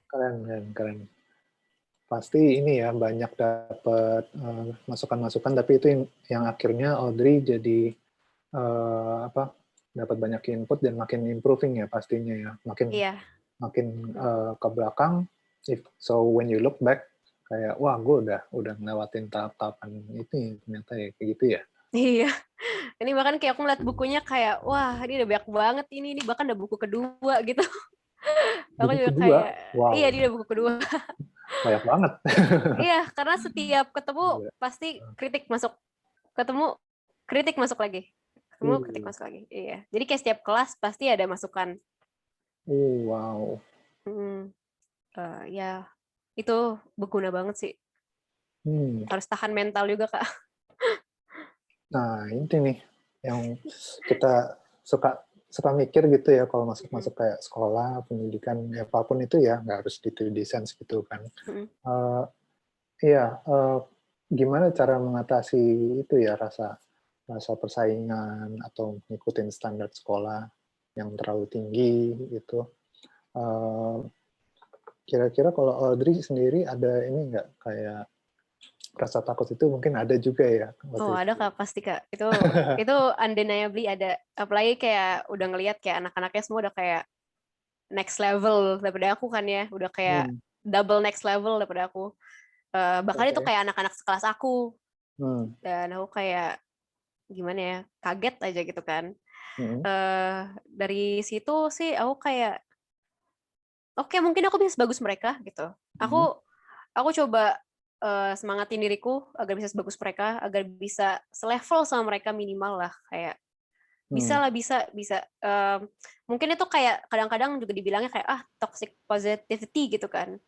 Keren, keren, keren. Pasti ini ya banyak dapat masukan-masukan, tapi itu yang akhirnya Audrey jadi apa dapat banyak input dan makin improving ya pastinya ya, makin Iya. makin Mm. ke belakang. So when you look back kayak wah gue udah ngelewatin tahap-tahapan itu ternyata ya kayak gitu ya. Iya. Ini bahkan kayak aku ngeliat bukunya kayak wah ini udah banyak banget ini bahkan udah buku kedua gitu. Aku Buku juga kedua, kayak iya wow ini udah buku kedua. banyak banget. Iya karena setiap ketemu Gila. pasti kritik masuk. Ketemu kritik masuk lagi. Ketemu kritik Uh, masuk lagi. Iya. Jadi kayak setiap kelas pasti ada masukan. wow. Hmm. Ya itu berguna banget sih. Hmm. Harus tahan mental juga Kak. Nah, ini nih yang kita suka suka mikir gitu ya kalau Mm-mm. masuk-masuk kayak sekolah, pendidikan, ya apapun itu ya, nggak harus di 3D Sense gitu kan. Mm-mm. Eh, iya, gimana cara mengatasi itu ya rasa rasa persaingan atau ngikutin standar sekolah yang terlalu tinggi gitu. Eh, Kira-kira kalau Audrey sendiri ada ini nggak kayak rasa takut itu mungkin ada juga ya Oh waktu ada itu. Kak pasti Kak. Itu undeniably ada. Apalagi kayak udah ngelihat kayak anak-anaknya semua udah kayak next level daripada aku kan ya. Udah kayak Hmm, double next level daripada aku. Bahkan itu oke. kayak anak-anak sekelas aku. Hmm, Dan aku kayak gimana ya kaget aja gitu kan. hmm, Dari situ sih aku kayak oke mungkin aku bisa sebagus mereka gitu. hmm, Aku coba semangatin diriku agar bisa sebagus mereka, agar bisa selevel sama mereka minimal lah kayak bisa hmm. lah bisa. Mungkin itu kayak kadang-kadang juga dibilangnya kayak toxic positivity gitu kan.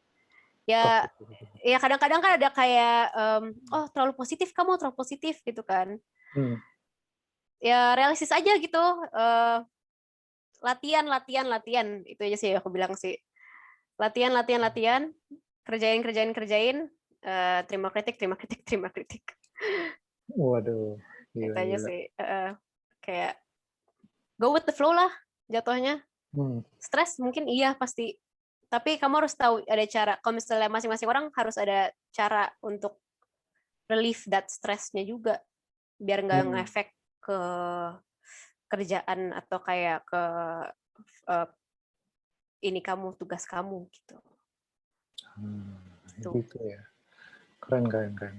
Ya Toxic. ya kadang-kadang kan ada kayak oh terlalu positif gitu kan. Hmm, Ya realistis aja gitu. Latihan itu aja sih aku bilang sih. Latihan, kerjain, terima kritik, terima kritik, terima kritik. waduh, Itu gila aja gila. sih. Kayak go with the flow lah jatuhnya. Hmm, Stres mungkin iya pasti. Tapi kamu harus tahu ada cara. Kalau misalnya masing-masing orang harus ada cara untuk relieve that stressnya juga. Biar nggak hmm, ngefek ke kerjaan atau kayak ke uh, ini kamu, tugas kamu gitu. Tuh. gitu ya. Keren, keren, keren.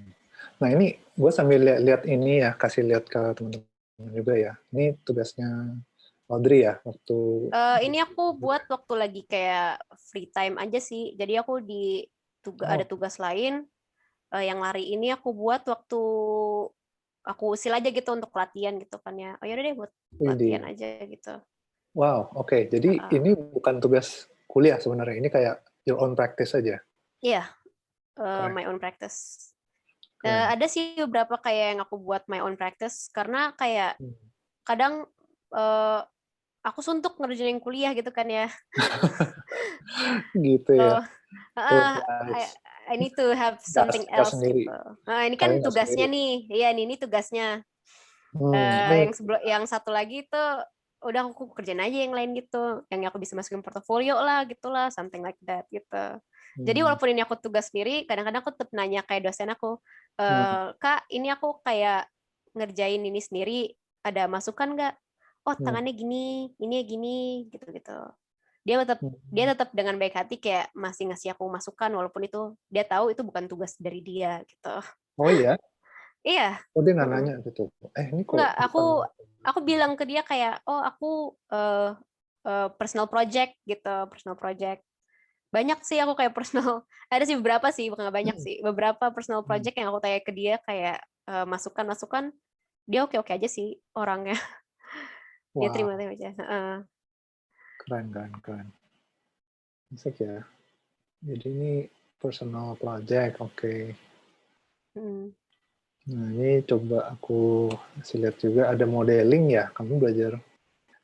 Nah ini gue sambil lihat-lihat ini ya, kasih lihat ke teman-teman juga ya. Ini tugasnya Audrey ya, waktu Ini aku buat waktu lagi kayak free time aja sih. Jadi aku ada oh tugas lain yang lari ini aku buat waktu aku usil aja gitu untuk latihan gitu kan ya. Oh yaudah deh buat latihan ini. aja gitu. Wow, oke. Jadi Uh, ini bukan tugas kuliah sebenarnya. Ini kayak your own practice aja. Iya, Keren, my own practice. keren. Ada sih beberapa kayak yang aku buat my own practice karena kayak Hmm. kadang uh, aku suntuk ngerjain kuliah gitu kan ya. Gitu ya. Oh, Tuh, uh, I, guys. I need to have Gas, something gas else sendiri. gitu. Ini kan Kalian gas tugasnya sendiri. nih. Iya, ini tugasnya. Ini Yang satu lagi itu udah aku kerjain aja yang lain gitu. Yang aku bisa masukin portofolio lah gitulah, something like that gitu. Jadi hmm, walaupun ini aku tugas sendiri, kadang-kadang aku tetap nanya kayak dosen aku, hmm, Kak, ini aku kayak ngerjain ini sendiri, ada masukan nggak? Oh, hmm, tangannya gini, ini gini, gitu-gitu. Dia tetap dengan baik hati kayak masih ngasih aku masukan walaupun itu dia tahu itu bukan tugas dari dia gitu. oh iya, Iya. Oh, dia nggak Mm-mm. nanya gitu. Ini kok Enggak, bukan. aku bilang ke dia kayak, oh aku personal project gitu, personal project. Banyak sih aku kayak personal, ada sih beberapa sih, bukan nggak banyak sih, beberapa personal Hmm. project yang aku tanya ke dia kayak masukan-masukan, dia oke-oke aja sih orangnya, dia Wow, terima-terima aja. keren. Asik ya. Jadi ini personal project, oke. Hmm. Nah, ini coba aku kasih lihat juga ada modeling ya. Kamu belajar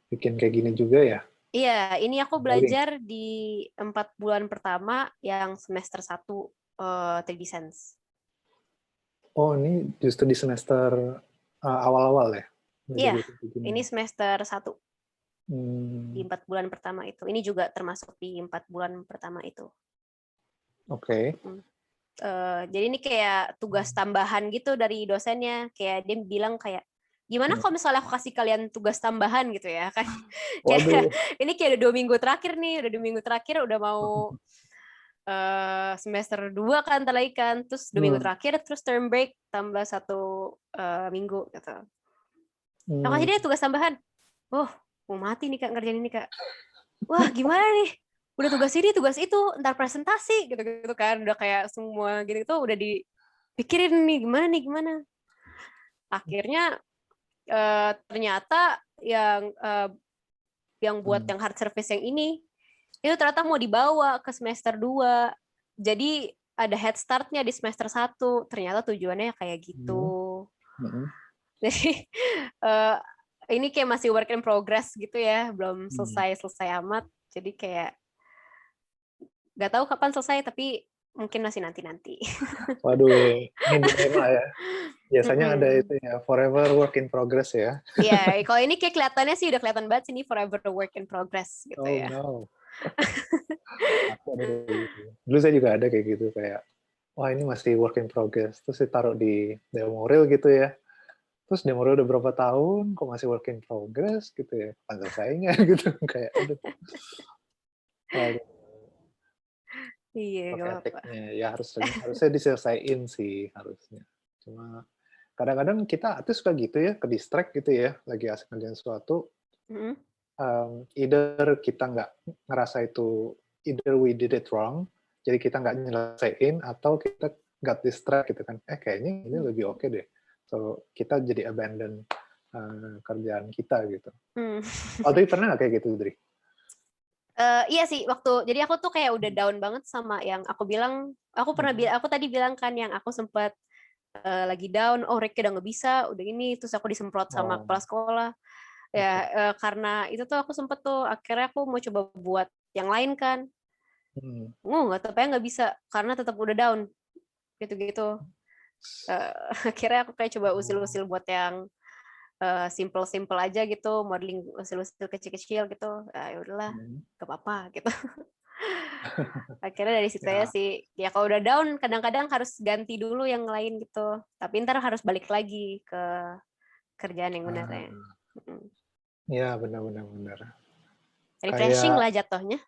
bikin kayak gini juga ya? Iya, ini aku Modeling. belajar di 4 bulan pertama yang semester 1 3D Sense. Oh, ini justru di semester awal-awal ya? Belajar Iya, bikin kayak gini. ini semester 1 di Hmm, 4 bulan pertama itu. Ini juga termasuk di 4 bulan pertama itu. oke. Jadi ini kayak tugas tambahan gitu dari dosennya. Kayak dia bilang kayak, gimana Hmm. kalau misalnya aku kasih kalian tugas tambahan gitu ya kan? Kayak Waduh. ini kayak udah 2 minggu terakhir nih, udah 2 minggu terakhir udah mau semester 2 kan lagi kan, terus 2 minggu Hmm. terakhir, terus term break tambah 1 minggu gitu. Aku Hmm. kasih dia tugas tambahan. Oh, mau mati nih Kak ngerjain ini Kak. Wah gimana nih? Udah tugas ini, tugas itu, ntar presentasi gitu-gitu kan. Udah kayak semua gitu itu udah dipikirin nih gimana. Akhirnya ternyata yang buat Hmm. yang hard service yang ini itu ternyata mau dibawa ke semester 2. Jadi ada head startnya di semester 1. Ternyata tujuannya kayak Hmm. gitu. Hmm. Jadi eh, ini kayak masih work in progress gitu ya, belum Hmm. selesai amat. Jadi kayak nggak tahu kapan selesai, tapi mungkin masih nanti. Waduh, ini dilema ya. Biasanya ada itu ya, forever work in progress ya. Ya, kalau ini kayak kelihatannya sih udah kelihatan banget sih ini forever work in progress gitu Oh ya. no. Aku ada kayak gitu. Dulu saya juga ada kayak gitu, kayak, wah ini masih work in progress. Terus ditaruh di demo reel gitu ya. Terus demo reel udah berapa tahun, kok masih work in progress gitu ya. Kapan selesainya gitu. Kayak, aduh. Waduh, Iya, work gak apa-apa. ethic-nya. Ya harusnya diselesaikan sih, harusnya. Cuma kadang-kadang kita artis suka gitu ya, ke distract gitu ya, lagi asik ngerjain sesuatu, Mm-mm. either kita nggak ngerasa itu, either we did it wrong, jadi kita nggak nyelesain, atau kita got distract gitu kan, kayaknya ini lebih oke deh. So, kita jadi abandon kerjaan kita gitu. Hmm. Audrey pernah nggak kayak gitu, Dri? Iya sih, jadi aku tuh kayak udah down banget sama yang aku bilang, aku tadi bilang kan yang aku sempat lagi down, oh Ricky udah nggak bisa, udah ini, terus aku disemprot sama Oh, kepala sekolah. Ya, oke. karena itu tuh aku sempet tuh, akhirnya aku mau coba buat yang lain kan. Hmm. Nggak, tapi nggak bisa, karena tetap udah down, gitu-gitu. Eh, Akhirnya aku kayak coba Oh. usil-usil buat yang simple-simple aja gitu, modeling usil-usil kecil-kecil gitu. Ya udahlah, Hmm. gak apa-apa gitu. Akhirnya dari situ ya Ya. sih, ya kalau udah down kadang-kadang harus ganti dulu yang lain gitu. Tapi ntar harus balik lagi ke kerjaan yang benernya. Ya, benar. Refreshing Kayak lah jatuhnya.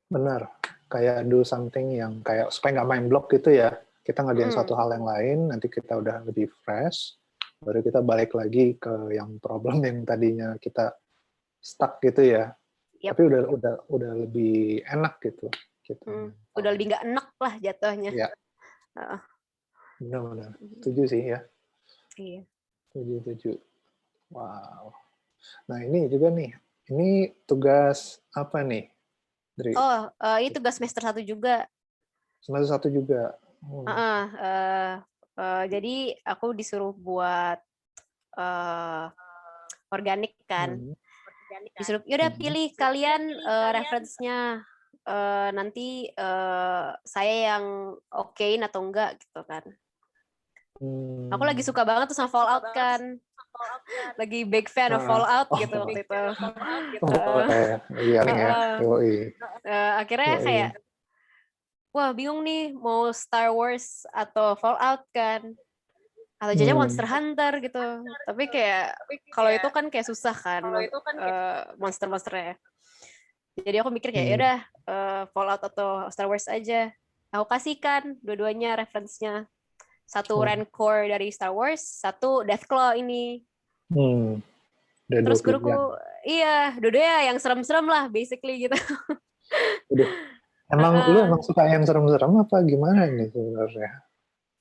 benar, kayak do something yang kayak supaya nggak main block gitu ya. Kita ngerjain suatu hal yang lain, nanti kita udah lebih fresh, baru kita balik lagi ke yang problem yang tadinya kita stuck gitu ya. Yap. Tapi udah lebih enak gitu kita Udah mentalnya. lebih nggak enak lah jatuhnya. Ya, Uh, benar. Setuju sih ya. iya. Setuju. Wow. Nah, ini juga nih. Ini tugas apa nih, Dri? Oh, ini tugas semester 1 juga. Semester 1 juga. Jadi aku disuruh buat uh, organik kan. Hmm. Disuruh, yaudah Hmm. pilih kalian reference-nya. Nanti saya yang okein atau enggak gitu kan. Aku lagi Hmm. suka banget tuh sama Fallout kan. Lagi big fan of Fallout Oh, gitu waktu itu. boleh. Iya, ya. Yoi. Akhirnya kayak, Yoi. wah bingung nih mau Star Wars atau Fallout kan. Atau jadinya Hmm. Monster Hunter gitu. Tapi kayak, kalau itu kan kayak susah kan monster-monsternya. Jadi aku mikir kayak, Hmm. yaudah Fallout atau Star Wars aja. Aku kasihkan dua-duanya reference-nya. Satu Rancor dari Star Wars, satu Deathclaw ini. Udah 2 Terus pilihan. guruku, iya, dua-duanya yang serem-serem lah, basically gitu. Udah. Emang lu emang suka yang serem-serem apa gimana nih sebenarnya?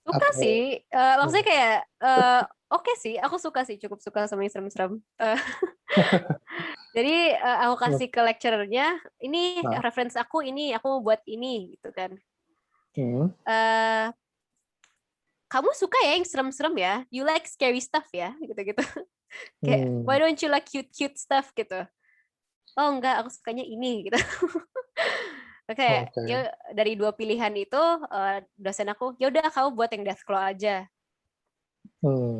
Suka Atau sih, maksudnya kayak oke sih, aku suka sih, cukup suka sama yang serem-serem. Jadi aku kasih ke lecturernya, ini nah, reference aku mau buat ini gitu kan. Kamu suka ya yang serem-serem ya? You like scary stuff ya? Gitu-gitu. Kayak why don't you like cute stuff gitu? Oh enggak, aku sukanya ini gitu. Kayak ya dari 2 pilihan itu dosen aku, ya udah kamu buat yang Deathclaw aja.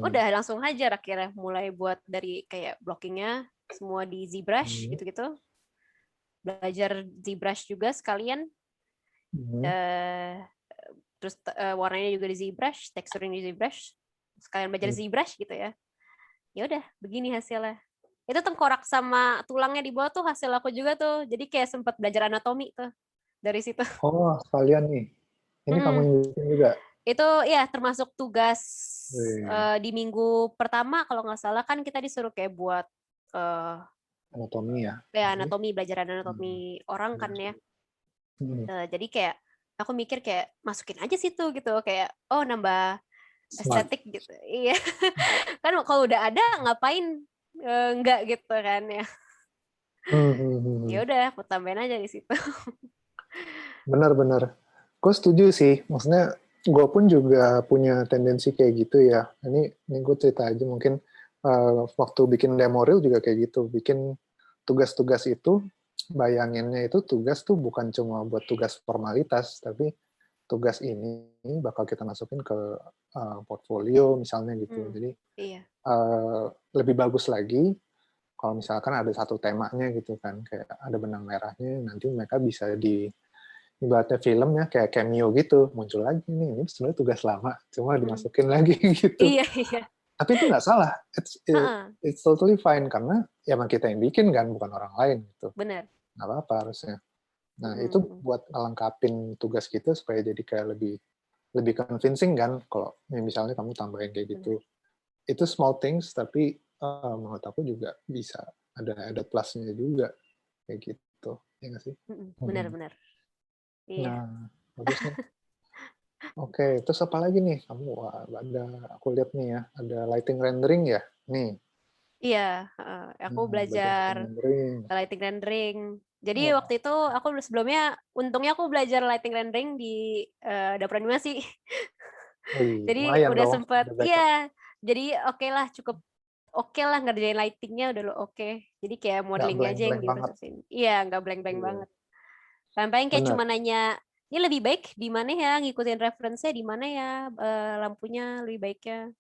Udah langsung hajar akhirnya, mulai buat dari kayak blockingnya semua di ZBrush gitu-gitu. Belajar ZBrush juga sekalian. Terus warnanya juga di ZBrush, teksturnya di ZBrush. Sekalian belajar ZBrush gitu ya. Ya udah, begini hasilnya. Itu tengkorak sama tulangnya di bawah tuh hasil aku juga tuh. Jadi kayak sempat belajar anatomi tuh dari situ. Oh, sekalian nih. Ini kamu yang bikin juga? Itu ya termasuk tugas di minggu pertama kalau nggak salah kan kita disuruh kayak buat anatomi ya. Ya anatomi, belajar anatomi orang kan ya. Jadi kayak aku mikir kayak masukin aja situ gitu, kayak oh nambah estetik gitu. Iya. Kan kalau udah ada ngapain enggak gitu kan ya. Ya udah aku tambahin aja di situ. Benar-benar. Gue setuju sih. Maksudnya gue pun juga punya tendensi kayak gitu ya. Ini gue cerita aja mungkin waktu bikin demo reel juga kayak gitu. Bikin tugas-tugas itu, bayanginnya itu tugas tuh bukan cuma buat tugas formalitas, tapi tugas ini bakal kita masukin ke portfolio misalnya gitu. Jadi lebih bagus lagi kalau misalkan ada satu temanya gitu kan, kayak ada benang merahnya, nanti mereka bisa ibaratnya film ya, kayak cameo gitu, muncul lagi nih, ini sebenarnya tugas lama, cuma dimasukin lagi gitu. Iya, iya. Tapi itu nggak salah, it's totally fine, karena ya emang kita yang bikin kan, bukan orang lain gitu. Benar. Nggak apa-apa harusnya. Nah itu buat ngelengkapin tugas kita supaya jadi kayak lebih convincing kan, kalau misalnya kamu tambahin kayak gitu. Itu small things, tapi menurut aku juga bisa ada plusnya juga kayak gitu, ya nggak sih? Benar-benar. Iya. Nah, bagus nih. Oke, terus apa lagi nih? Aku lihat nih ya, ada lighting rendering ya, nih. Iya, aku belajar lighting rendering. Jadi waktu itu aku sebelumnya, untungnya aku belajar lighting rendering di dapur animasi. Jadi udah sempet, iya. Jadi oke lah, cukup oke lah ngerjain lightingnya udah lo oke. Jadi kayak modelingnya aja yang diurusin. Iya, nggak blank-blank banget. Sampai kayak cuma nanya, ini lebih baik di mana ya, ngikutin referensinya di mana ya, lampunya lebih baiknya.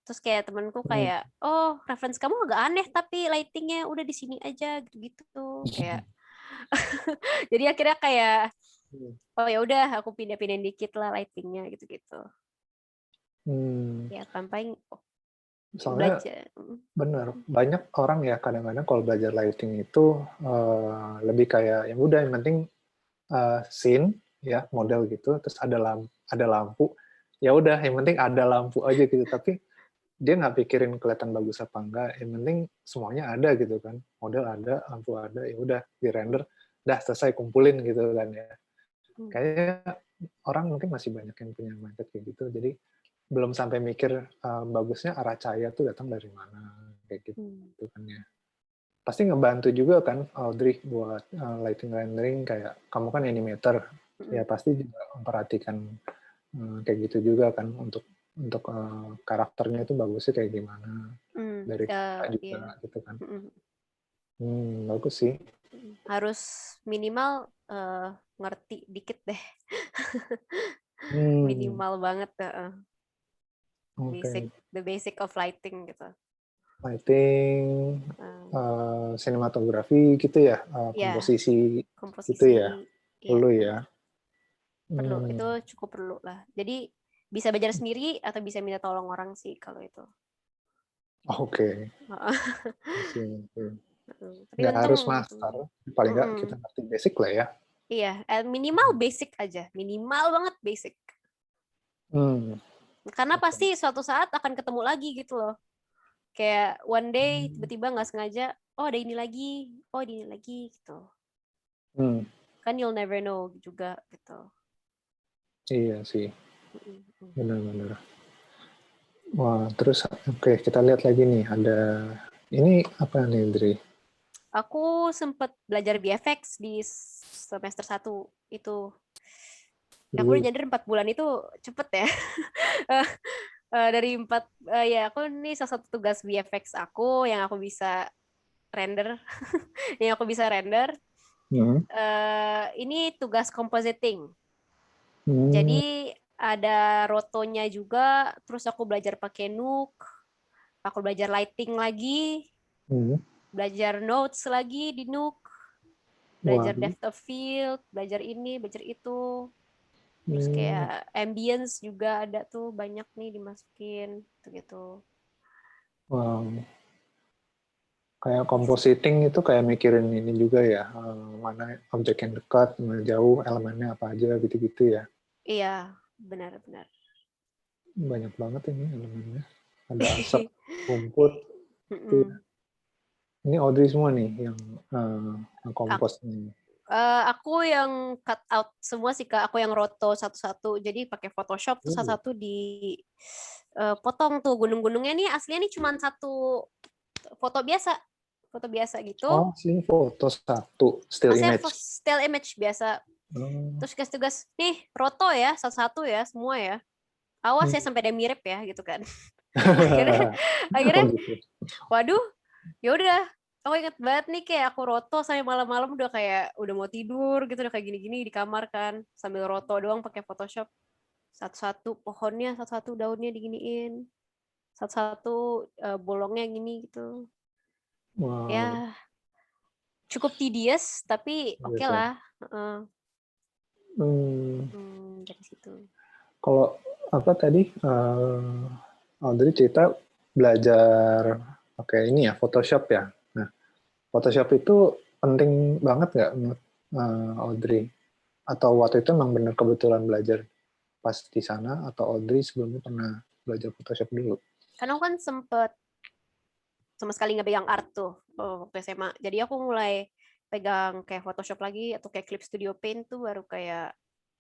Terus kayak temanku kayak, oh referensi kamu agak aneh tapi lightingnya udah di sini aja gitu. Kayak jadi akhirnya kayak oh ya udah aku pindah-pindahin dikit lah lightingnya gitu-gitu. Ya paling soalnya benar, banyak orang ya kadang-kadang kalau belajar lighting itu lebih kayak yang udah yang penting scene ya, model gitu, terus ada lampu, ya udah yang penting ada lampu aja gitu, tapi dia nggak pikirin kelihatan bagus apa enggak, yang penting semuanya ada gitu kan, model ada, lampu ada, ya udah di render, dah selesai, kumpulin gitu kan ya. Kayaknya orang mungkin masih banyak yang punya mindset kayak gitu, jadi belum sampai mikir bagusnya arah cahaya tuh datang dari mana kayak gitu kan ya. Pasti ngebantu juga kan Audrey buat lighting rendering, kayak kamu kan animator, ya pasti juga memperhatikan kayak gitu juga kan, untuk karakternya itu bagusnya kayak gimana dari kita juga gitu kan. Bagus sih. Harus minimal ngerti dikit deh. Minimal banget. The basic of lighting gitu. Lighting, sinematografi gitu ya, komposisi gitu ya, perlu ya. Perlu, itu cukup perlu lah. Jadi bisa belajar sendiri atau bisa minta tolong orang sih kalau itu. Oke. Nggak harus master, paling nggak kita ngerti basic lah ya. Iya, minimal basic aja, minimal banget basic. Karena Oke. pasti suatu saat akan ketemu lagi gitu loh. Kayak one day tiba-tiba nggak sengaja, oh ada ini lagi, oh ada ini lagi gitu. Hmm, Kan you'll never know juga gitu. iya sih, Mm-mm. benar-benar. Wah, terus oke, kita lihat lagi nih, ada ini apa nih, Dri? Aku sempat belajar VFX di semester 1 itu. Aku udah Dulu. nyadar 4 bulan itu cepet ya. Dari 4, ya aku ini salah satu tugas VFX aku yang aku bisa render, yang aku bisa render. Hmm. Ini tugas compositing. Hmm. Jadi ada rotonya juga, terus aku belajar pakai Nuke, aku belajar lighting lagi, Hmm. belajar notes lagi di Nuke, Wah. belajar depth of field, belajar ini, belajar itu. Terus Hmm. kayak ambience juga ada tuh banyak nih dimasukin gitu-gitu. Wow. Kayak compositing itu kayak mikirin ini juga ya, mana objek yang dekat, mana jauh, elemennya apa aja gitu-gitu ya. Iya, benar-benar. Banyak banget ini elemennya. Ada asap, rumput, itu ya. Ini Audrey semua nih yang kompos nih. Aku yang cut out semua sih Kak, aku yang roto satu-satu. Jadi pakai Photoshop tuh Oh, satu-satu di potong tuh gunung-gunungnya nih aslinya nih cuma satu foto biasa. Foto biasa gitu. oh sih foto satu, still Aslinya image. still image biasa. Oh. Terus tugas-tugas nih roto ya satu-satu ya semua ya. Awas ya Hmm. sampai ada mirip ya gitu kan. akhirnya Oh akhirnya gitu. waduh, ya udah. Aku inget banget nih kayak aku roto sampai malam-malam udah kayak udah mau tidur gitu udah kayak gini-gini di kamar kan sambil roto doang pakai Photoshop satu-satu pohonnya satu-satu daunnya diginiin satu-satu bolongnya gini gitu Wow. ya cukup tedious tapi oke Yes, ya. lah. Heeh. Hmm. Dari situ. Kalau apa tadi Audrey cerita belajar oke ini ya Photoshop ya. Nah, Photoshop itu penting banget nggak menurut Audrey? Atau waktu itu memang benar kebetulan belajar pas di sana atau Audrey sebelumnya pernah belajar Photoshop dulu? Karena aku kan sempet sama sekali nggak pegang art tuh waktu SMA. Jadi aku mulai pegang kayak Photoshop lagi atau kayak Clip Studio Paint tuh baru kayak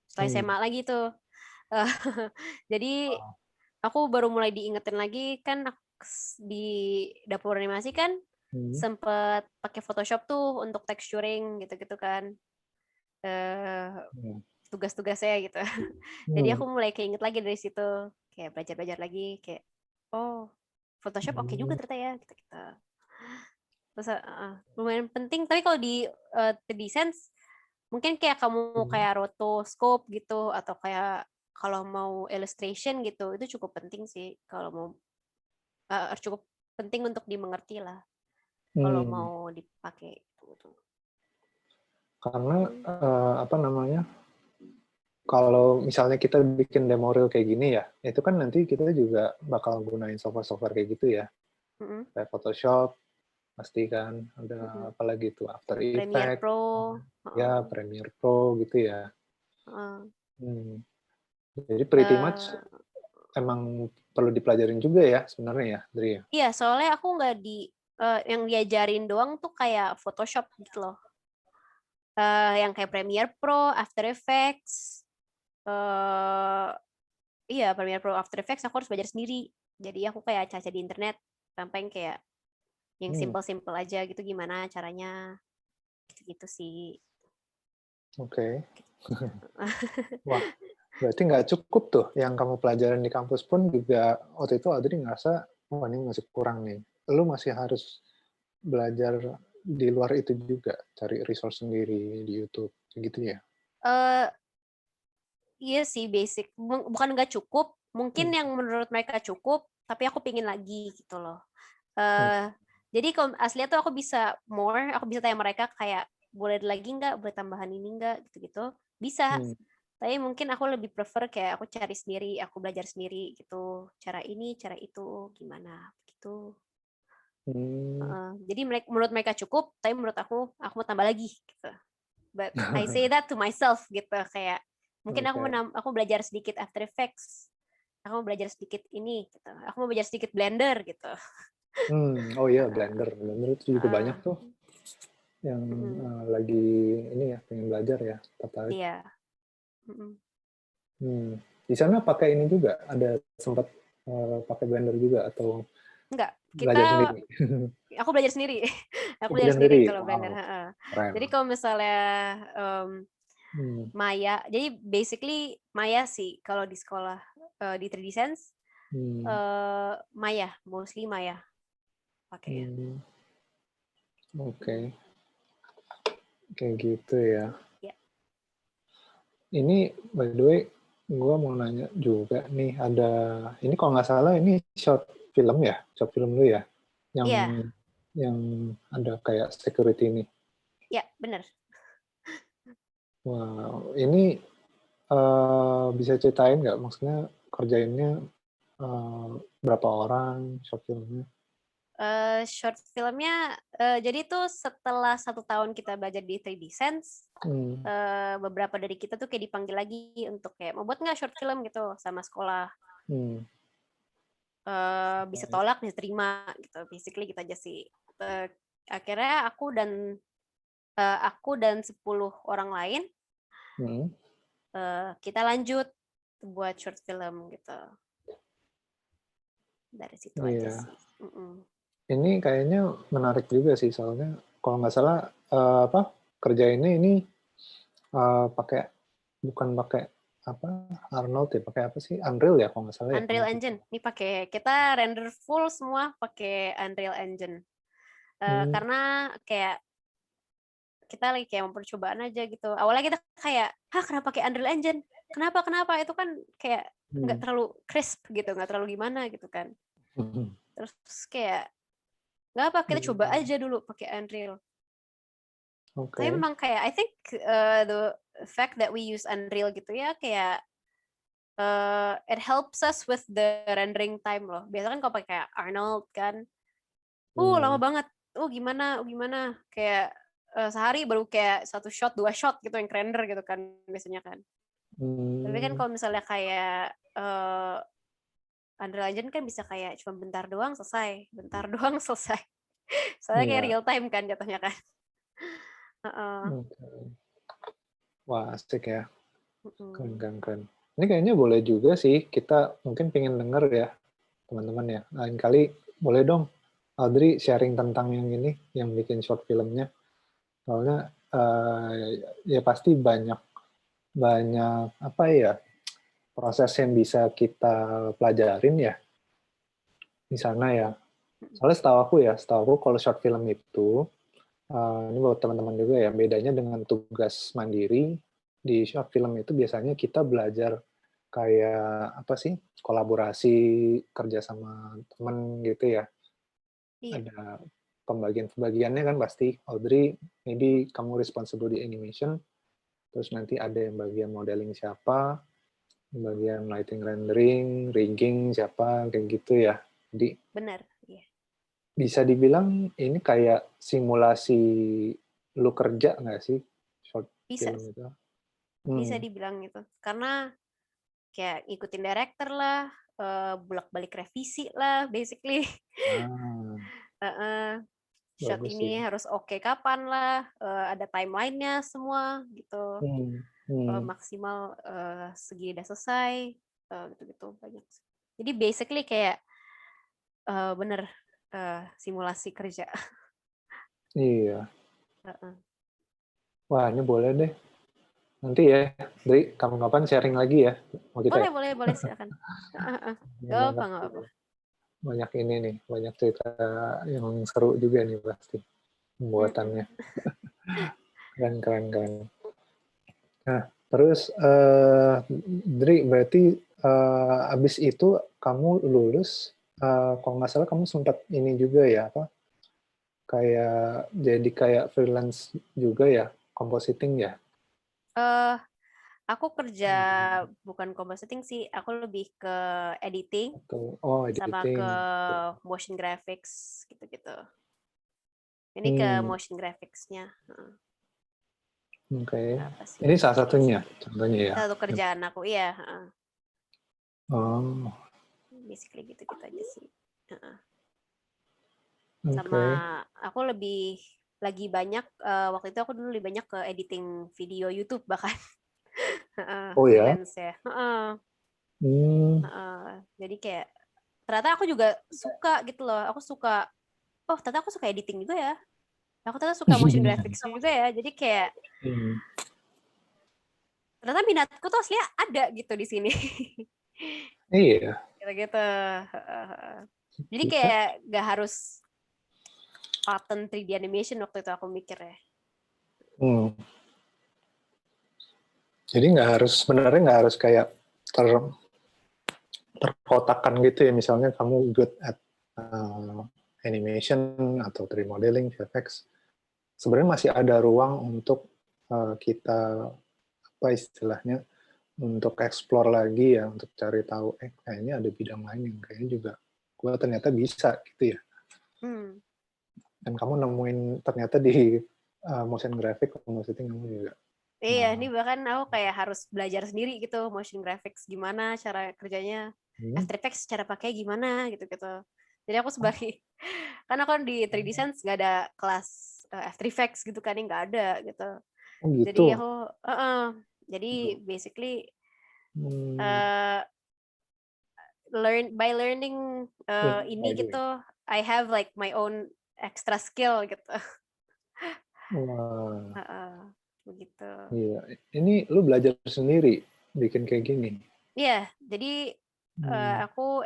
setelah Hmm. SMA lagi tuh. Eh, Jadi aku baru mulai diingetin lagi kan di dapur animasi kan Hmm. sempet pakai Photoshop tuh untuk texturing gitu-gitu kan. Eh, Hmm. tugas-tugasnya gitu. Jadi Hmm. aku mulai keinget lagi dari situ, kayak belajar-belajar lagi, kayak oh Photoshop oke juga Hmm. ternyata ya, gitu-gitu. Terus lumayan penting. Tapi kalau di 3D Sense, mungkin kayak kamu Hmm. kayak rotoscope gitu, atau kayak kalau mau illustration gitu, itu cukup penting sih. Kalau mau cukup penting untuk dimengerti lah. Kalau Hmm. mau dipakai gitu. Karena apa namanya? Kalau misalnya kita bikin demo reel kayak gini ya, itu kan nanti kita juga bakal gunain software-software kayak gitu ya, Mm-mm, kayak Photoshop, pasti kan, mm-mm. ada apalagi tuh After Premiere Effects, Pro. ya Uh, Premiere Pro gitu ya. uh, Hmm. Jadi pretty much uh, emang perlu dipelajarin juga ya sebenarnya ya, Dri ya. Iya, soalnya aku nggak yang diajarin doang tuh kayak Photoshop gitu loh. Yang kayak Premiere Pro, After Effects, eh iya Premiere Pro, After Effects aku harus belajar sendiri. Jadi aku kayak caca di internet, sampai kayak yang Hmm. simple-simple aja gitu gimana caranya, gitu-gitu sih. Oke. Wah, berarti nggak cukup tuh yang kamu pelajarin di kampus pun juga waktu itu Adri ngerasa, wah ini masih kurang nih. Lu masih harus belajar di luar itu juga, cari resource sendiri di YouTube, gitu ya. Eh iya sih basic, bukan nggak cukup, mungkin Hmm. yang menurut mereka cukup, tapi aku pingin lagi gitu loh. Hmm. Jadi kalau aslinya tuh aku bisa more, aku bisa tanya mereka kayak boleh lagi nggak, boleh tambahan ini nggak, gitu-gitu. Bisa. Hmm. Tapi mungkin aku lebih prefer kayak aku cari sendiri, aku belajar sendiri gitu. Cara ini, cara itu, gimana gitu. Hmm. Jadi menurut mereka cukup, tapi menurut aku mau tambah lagi gitu. But I say that to myself gitu, kayak mungkin Oke. aku belajar sedikit After Effects, aku mau belajar sedikit ini gitu. Aku mau belajar sedikit Blender gitu. Oh iya, Heeh, Blender itu juga heeh, banyak tuh yang mm-mm. lagi ini ya pengen belajar ya, tertarik. Iya. Mm-mm. Di sana pakai ini juga, ada sempat pakai Blender juga atau Enggak, belajar kita sendiri? aku belajar sendiri. Aku Oh, belajar belajar sendiri sendiri, kalau Blender. wow, Heeh. keren. Jadi kalau misalnya em, Hmm. Maya, jadi basically Maya sih kalau di sekolah di 3D Sense Hmm. Maya, mostly Maya pakainya. Hmm. Oke, okay. Mm. Kayak gitu ya. Ya, Ini by the way, gue mau nanya juga nih, ada ini kalau nggak salah ini short film ya, short film lu ya, yang iya, yang ada kayak security ini. ya benar. Wow, ini bisa ceritain nggak? Maksudnya kerjainnya eh, berapa orang short filmnya? Short filmnya, jadi tuh setelah 1 tahun kita belajar di 3D Sense, Hmm. beberapa dari kita tuh kayak dipanggil lagi untuk kayak mau buat nggak short film gitu sama sekolah. Hmm. Bisa tolak, bisa terima gitu. Basically gitu aja sih. Akhirnya aku dan 10 orang lain Hmm. kita lanjut buat short film gitu. Dari situ aja Iya, sih. Mm-mm. ini kayaknya menarik juga sih soalnya kalau nggak salah apa kerjainnya ini pakai bukan pakai apa Arnold ya, pakai apa sih, Unreal ya kalau nggak salah ya. Unreal Engine. Ini pakai kita render full semua pakai Unreal Engine. Hmm. Karena kayak kita lagi kayak mau percobaan aja gitu. Awalnya kita kayak, kenapa pakai Unreal Engine? Kenapa? Kenapa? Itu kan kayak nggak Hmm. terlalu crisp gitu, nggak terlalu gimana gitu kan. Terus kayak nggak apa, kita coba Hmm. aja dulu pakai Unreal. Tapi Oke. memang kayak I think the fact that we use Unreal gitu ya kayak it helps us with the rendering time loh. Biasanya kan kalau pakai kayak Arnold kan, lama Hmm. banget. Gimana, gimana? Kayak sehari baru kayak 1 shot, 2 shot gitu yang render gitu kan biasanya kan. Tapi kan Hmm. kalau misalnya kayak Unreal Engine kan bisa kayak cuma bentar doang selesai, bentar doang selesai. Soalnya kayak Iya. real time kan jatuhnya kan. Heeh. Oke. Wah, asik ya. Keren, Mm-mm. keren, keren. Ini kayaknya boleh juga sih, kita mungkin pengen denger ya, teman-teman ya. Lain kali boleh dong, Audrey sharing tentang yang ini, yang bikin short filmnya. Soalnya ya pasti banyak banyak apa ya proses yang bisa kita pelajarin ya di sana ya. Soalnya setahu aku kalau short film itu ini buat teman-teman juga ya, bedanya dengan tugas mandiri, di short film itu biasanya kita belajar kayak apa sih, kolaborasi, kerja sama teman gitu ya. Iya, Ada pembagian-pembagiannya kan pasti, Audrey, maybe kamu responsible di animation, terus nanti ada yang bagian modeling siapa, bagian lighting rendering, rigging siapa, kayak gitu ya. Jadi benar. Iya. bisa dibilang ini kayak simulasi lu kerja nggak sih short Bisa, film itu? bisa Hmm. dibilang gitu. Karena kayak ngikutin director lah, bolak-balik revisi lah, basically. Ah, Shot bagus sih. ini harus oke kapan lah, ada timelinenya semua gitu. Hmm. Hmm. Maksimal segini udah selesai, gitu-gitu banyak. Jadi basically kayak bener simulasi kerja. Iya. Wah, ini boleh deh. Nanti ya, Dri, kapan-kapan sharing lagi ya mau kita Boleh, ya. boleh, boleh silakan. Gak apa, Banyak gak apa. banyak ini nih, banyak cerita yang seru juga nih pasti pembuatannya. Mm-mm. Keren, keren, keren. Nah, terus Dri, berarti abis itu kamu lulus, kalau nggak salah kamu sempat ini juga ya, apa? Kayak jadi kayak freelance juga ya, compositing ya? Eh, aku kerja Hmm. bukan compositing sih, aku lebih ke editing Oh, sama ke editing. motion graphics gitu-gitu. Ini ke Hmm, motion graphics-nya. oke. Apa sih Ini salah gitu satunya, sih. contohnya ya. Satu kerjaan aku, iya. Oh, Basically gitu-gitu aja sih. Heeh. Sama oke. aku lagi banyak waktu itu aku dulu lebih banyak ke editing video YouTube bahkan. Heeh, Oh ya? freelance ya. Heeh, Hmm. heeh. Jadi kayak ternyata aku juga suka gitu loh. Aku suka, oh ternyata aku suka editing juga ya. Aku ternyata suka motion graphics juga ya. Jadi kayak Hmm. ternyata minatku tuh aslinya ada gitu di sini. Iya, Gitu-gitu. Heeh. Jadi kita. kayak gak harus pattern 3D animation waktu itu aku mikir ya. Hmm. Jadi nggak harus, sebenarnya nggak harus kayak terkotakkan gitu ya. Misalnya kamu good at animation atau 3D modeling, VFX. Sebenarnya masih ada ruang untuk kita apa istilahnya untuk explore lagi ya, untuk cari tahu kayaknya ada bidang lain yang kayaknya juga gue ternyata bisa gitu ya. Hmm. Dan kamu nemuin ternyata di motion graphic, maksudnya kamu juga. Iya, ini bahkan aku kayak harus belajar sendiri gitu motion graphics gimana cara kerjanya, Hmm. After Effects cara pakai gimana gitu-gitu. Jadi aku sebagai karena kan di 3D Sense nggak ada kelas After Effects gitu kan, nggak ada gitu. Oh Jadi gitu. aku jadi basically Hmm. uh, learning ini By gitu, I have like my own extra skill gitu. Wah, Begitu. iya. Ini lu belajar sendiri bikin kayak gini. Iya, jadi Hmm. aku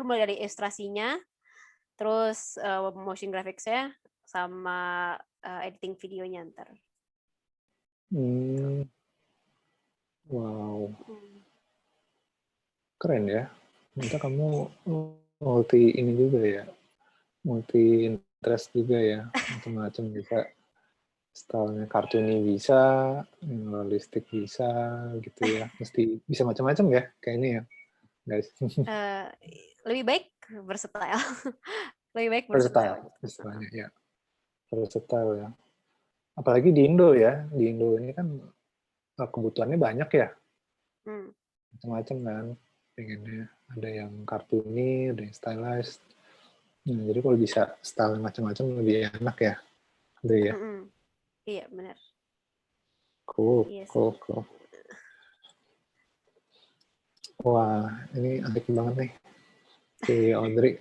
mulai dari ilustrasinya, terus motion graphics-nya, sama editing videonya ntar. Tuh. Hmm. Wow, Hmm. keren ya. Ternyata kamu multi ini juga ya, multi interest juga ya, macam-macam bisa. Stylenya kartuni bisa, realistik bisa, gitu ya. Mesti bisa macam-macam ya, kayak ini ya, guys. Eh, Lebih baik versatile, lebih baik versatile Versatile, gitu. istilahnya ya. Versatile ya. Apalagi di Indo ya, di Indo ini kan kebutuhannya banyak ya, Hmm. macam-macam kan. Pengennya ada yang kartuni, ada yang stylized. Nah, jadi kalau bisa style macam-macam lebih enak ya, Andre ya. Mm-mm. Iya benar, Cool, iya sih. cool, cool. Wah, ini asik banget nih si Audrey.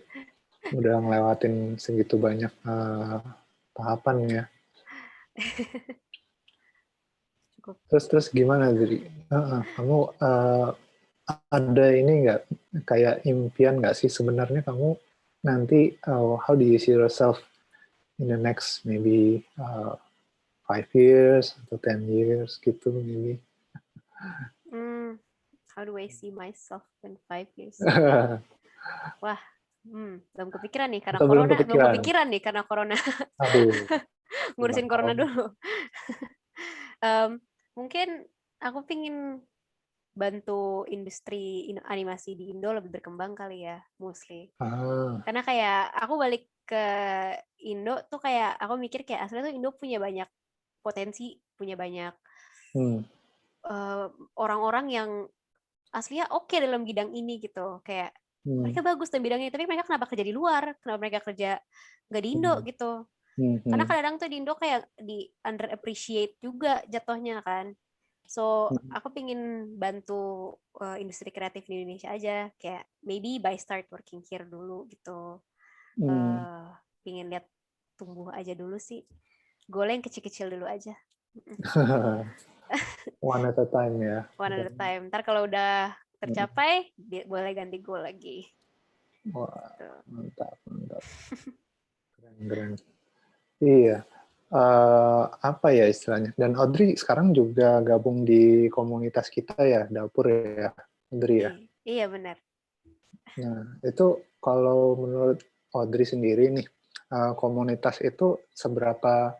Udah ngelewatin segitu banyak tahapan ya. Cukup. Terus gimana jadi? Kamu ada ini nggak kayak impian nggak sih sebenarnya kamu nanti how do you see yourself in the next maybe 5 years atau 10 years gitu maybe? Hmm. How do I see myself in 5 years? Wah, belum kepikiran nih karena Atau belum corona, belum kepikiran? kepikiran nih karena corona. Aduh, tentang Ngurusin corona corona. dulu. Mungkin aku pingin bantu industri animasi di Indo lebih berkembang kali ya, mostly. Ah, Karena kayak aku balik ke Indo tuh kayak aku mikir kayak aslinya tuh Indo punya banyak potensi, punya banyak hmm, eh, orang-orang yang aslinya oke dalam bidang ini gitu. Kayak hmm, mereka bagus dalam bidangnya, tapi mereka kenapa kerja di luar? Kenapa mereka kerja nggak di Indo hmm, gitu? hmm, Karena hmm, kadang-kadang tuh di Indo kayak di underappreciate juga jatuhnya kan. So, hmm, aku pingin bantu industri kreatif di Indonesia aja. Kayak maybe by start working here dulu gitu. hmm. Uh, Pingin lihat tumbuh aja dulu sih. Goal yang kecil-kecil dulu aja. One at a time ya. One at a time. Ntar kalau udah tercapai, boleh ganti goal lagi. Wah, Tuh. mantap, mantap. Keren, keren. Iya. Apa ya istilahnya? Dan Audrey sekarang juga gabung di komunitas kita ya, dapur ya, Audrey ya. Iya benar. Nah, itu kalau menurut Audrey sendiri nih, komunitas itu seberapa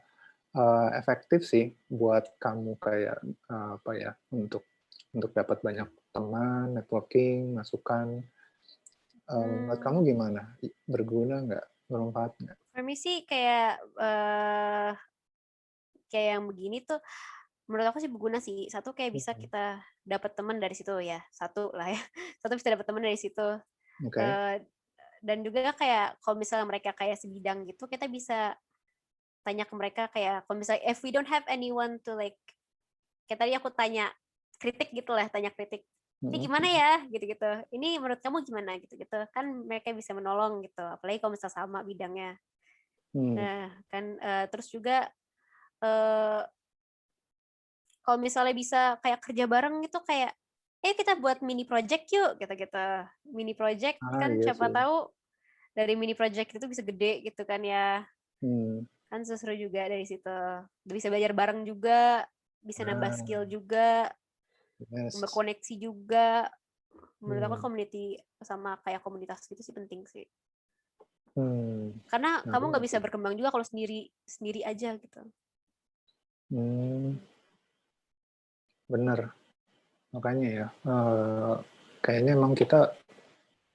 efektif sih buat kamu kayak apa ya untuk dapat banyak teman, networking, masukan. Menurut kamu Hmm, gimana? Berguna nggak? Bermanfaat nggak? for me sih kayak yang begini tuh menurut aku sih berguna sih. Satu kayak bisa Mhm. kita dapat teman dari situ ya, satu lah ya. Satu bisa dapat teman dari situ. Oke. Eh, dan juga kayak kalau misalnya mereka kayak sebidang gitu, kita bisa tanya ke mereka kayak kalau misalnya if we don't have anyone to like, kayak tadi aku tanya kritik gitu lah, tanya kritik. Ini Mhm. gimana ya gitu-gitu. Ini menurut kamu gimana gitu-gitu. Kan mereka bisa menolong gitu. Apalagi kalau misalnya sama bidangnya. Hmm. Nah, kan terus juga eh, kalau misalnya bisa kayak kerja bareng gitu kayak kita buat mini project yuk gitu-gitu. Mini project kan Iya siapa sih. tahu dari mini project itu bisa gede gitu kan ya. Hmm. Kan seru juga dari situ. Bisa belajar bareng juga, bisa nambah skill Nah, juga, yes. berkoneksi juga. Menurut aku Hmm. community sama kayak komunitas gitu sih penting sih. Hmm. Karena Nah, kamu benar nggak bisa sih. berkembang juga kalau sendiri sendiri aja gitu. Hmm. Benar. Makanya ya, kayaknya emang kita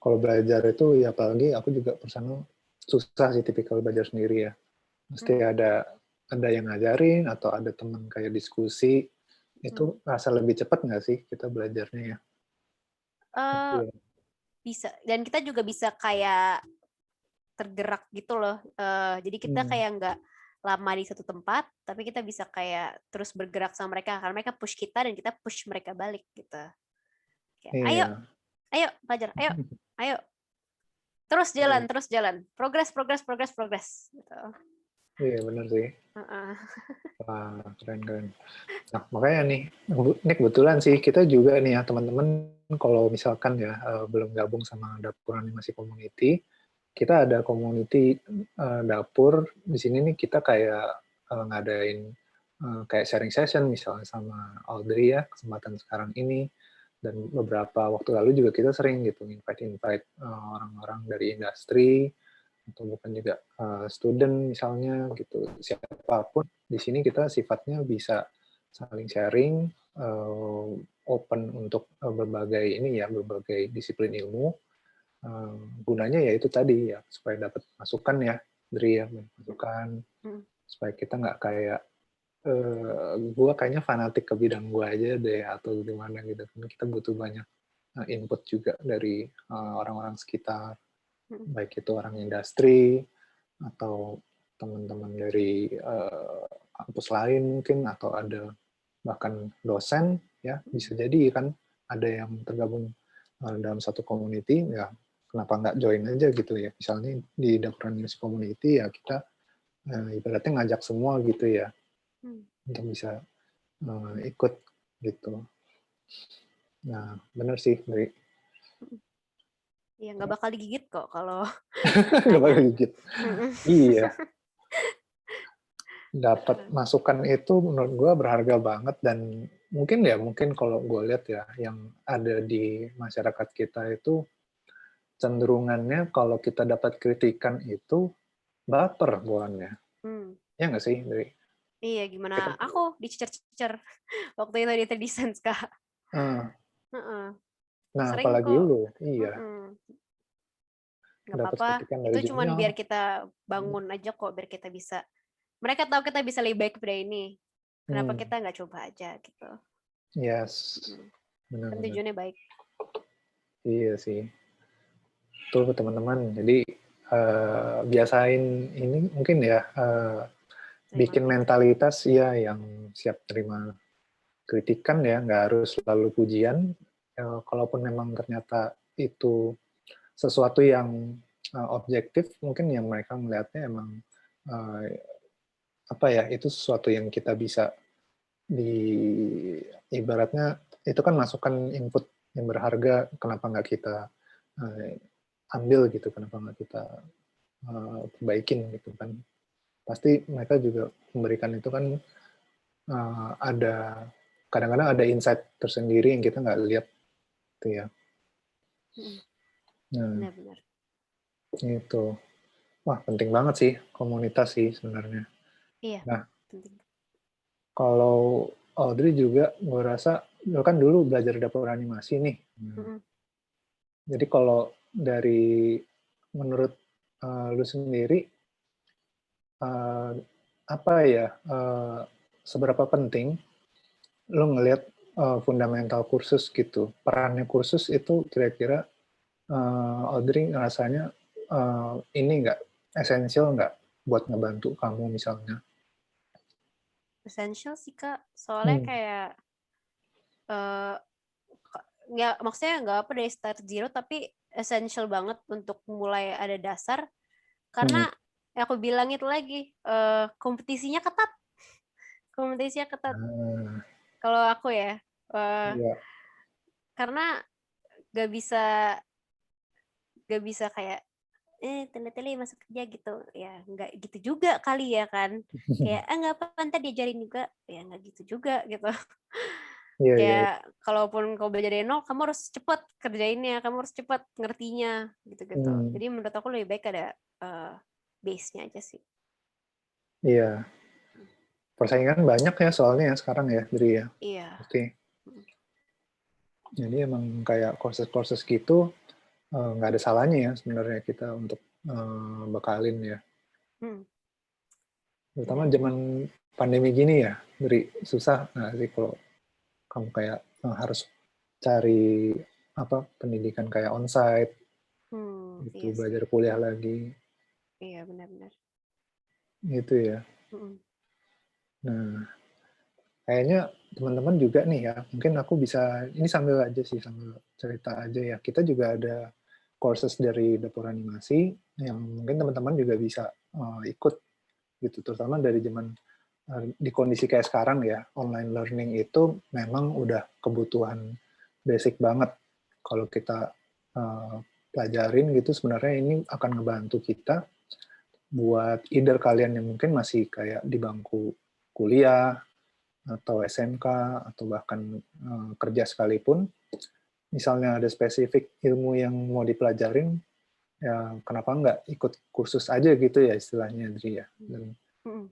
kalau belajar itu, ya apalagi aku juga personal susah sih tipikal belajar sendiri ya. Mesti Hmm. ada yang ngajarin atau ada teman kayak diskusi, itu Hmm. rasa lebih cepat nggak sih kita belajarnya ya? Itu Eh, ya. bisa dan kita juga bisa kayak tergerak gitu loh. Jadi kita Hmm. kayak nggak lama di satu tempat, tapi kita bisa kayak terus bergerak sama mereka karena mereka push kita dan kita push mereka balik gitu. Kayak, ayo, Iya. ayo belajar, ayo, ayo, Iya, terus jalan, progress, progress, progress, progress. Gitu. iya benar sih. Uh-uh. Wah, keren keren. Nah, makanya nih, ini kebetulan sih kita juga nih ya teman-teman, kalau misalkan ya belum gabung sama Dapur Animasi Community, kita ada community dapur di sini nih, kita kayak ngadain kayak sharing session misalnya sama Audrey ya kesempatan sekarang ini, dan beberapa waktu lalu juga kita sering gitu invite orang-orang dari industri atau bukan juga student misalnya gitu, siapapun di sini kita sifatnya bisa saling sharing, open untuk berbagai ini ya, berbagai disiplin ilmu. Gunanya ya itu tadi ya, supaya dapat masukan ya, Dri ya, masukan Mm. supaya kita nggak kayak gue kayaknya fanatik ke bidang gue aja deh atau gimana gitu. Kita butuh banyak input juga dari orang-orang sekitar, Mm. baik itu orang industri atau teman-teman dari kampus lain mungkin, atau ada bahkan dosen ya, bisa jadi kan ada yang tergabung dalam satu community ya, kenapa nggak join aja gitu ya, misalnya di Dapur Animasi Community ya kita ibaratnya ngajak semua gitu ya Mm. untuk bisa ikut gitu. Nah benar sih dari Ya nggak bakal digigit kok kalau nggak nanya. bakal gigit. Iya, dapat masukan itu menurut gue berharga banget, dan mungkin kalau gue lihat ya yang ada di masyarakat kita itu cenderungannya kalau kita dapat kritikan itu baper bawaannya. Hmm. Ya nggak sih? Dari Iya, gimana kita, aku dicecer-cecer waktu itu di 3D Sense, Kak. Heeh. nah Sering apalagi kok. lu, iya, Mm-mm. Nggak dapat apa-apa. kritikan dari Itu cuman junior. biar kita bangun aja kok, biar kita bisa. Mereka tahu kita bisa lebih baik dari ini. Kenapa Hmm, kita nggak coba aja gitu. yes, Mm. Kan benar-benar. tujuannya baik. Iya sih. Tuh teman-teman, jadi biasain ini mungkin ya, Terima bikin kritik. mentalitas ya yang siap terima kritikan ya, nggak harus selalu pujian. Kalaupun memang ternyata itu sesuatu yang objektif, mungkin yang mereka melihatnya emang eh, apa ya, itu sesuatu yang kita bisa di ibaratnya itu kan masukan input yang berharga, kenapa nggak kita eh, ambil gitu, kenapa nggak kita perbaikin gitu kan. Pasti mereka juga memberikan itu kan, ada kadang-kadang ada insight tersendiri yang kita nggak lihat gitu ya. Mm. Nah, Benar-benar. itu. Wah, penting banget sih komunitas sih sebenarnya. Iya, Nah, penting. kalau Audrey juga, gue rasa, lo kan dulu belajar dapur animasi nih. Nah, Mm-mm. jadi kalau dari, menurut lu sendiri, apa ya, seberapa penting lo ngelihat fundamental kursus gitu, perannya kursus itu kira-kira Audrey ngerasanya ini nggak esensial nggak buat ngebantu kamu misalnya? Essential sih Kak, soalnya Hmm. kayak nggak, maksudnya nggak apa dari start zero, tapi essential banget untuk mulai ada dasar, Hmm. karena aku bilang itu lagi, kompetisinya ketat, kompetisinya ketat. Ah, Kalau aku ya, eh, iya. karena gak bisa gak bisa kayak tele-tele masuk kerja gitu ya, nggak gitu juga kali ya kan, kayak nggak apa-apa ntar diajarin juga ya, nggak gitu juga gitu. Iya, iya. Kayak kalaupun kau belajar dari nol, kamu harus cepet kerjainnya, kamu harus cepet ngertinya gitu-gitu. Hmm. Jadi menurut aku lebih baik ada base-nya aja sih. Iya. Persaingan banyak ya soalnya ya sekarang ya, Dri ya. Iya. Pasti. Jadi emang kayak courses-courses gitu nggak ada salahnya ya sebenarnya kita untuk bekalin ya. Hmm, Terutama benar-benar. zaman pandemi gini ya, Dri, susah nggak sih kalau kamu kayak harus cari apa pendidikan kayak onsite gitu, Iya sih. belajar kuliah lagi Iya, benar-benar. gitu ya. Hmm, Nah, kayaknya teman-teman juga nih ya, mungkin aku bisa, ini sambil aja sih, sambil cerita aja ya, kita juga ada courses dari dapur animasi yang mungkin teman-teman juga bisa ikut gitu, terutama dari zaman di kondisi kayak sekarang ya, online learning itu memang udah kebutuhan basic banget. Kalau kita uh, pelajarin gitu, sebenarnya ini akan ngebantu kita buat either kalian yang mungkin masih kayak di bangku kuliah, atau SMK, atau bahkan kerja sekalipun, misalnya ada spesifik ilmu yang mau dipelajarin, ya kenapa nggak ikut kursus aja gitu ya istilahnya, Dri ya. Dan hmm,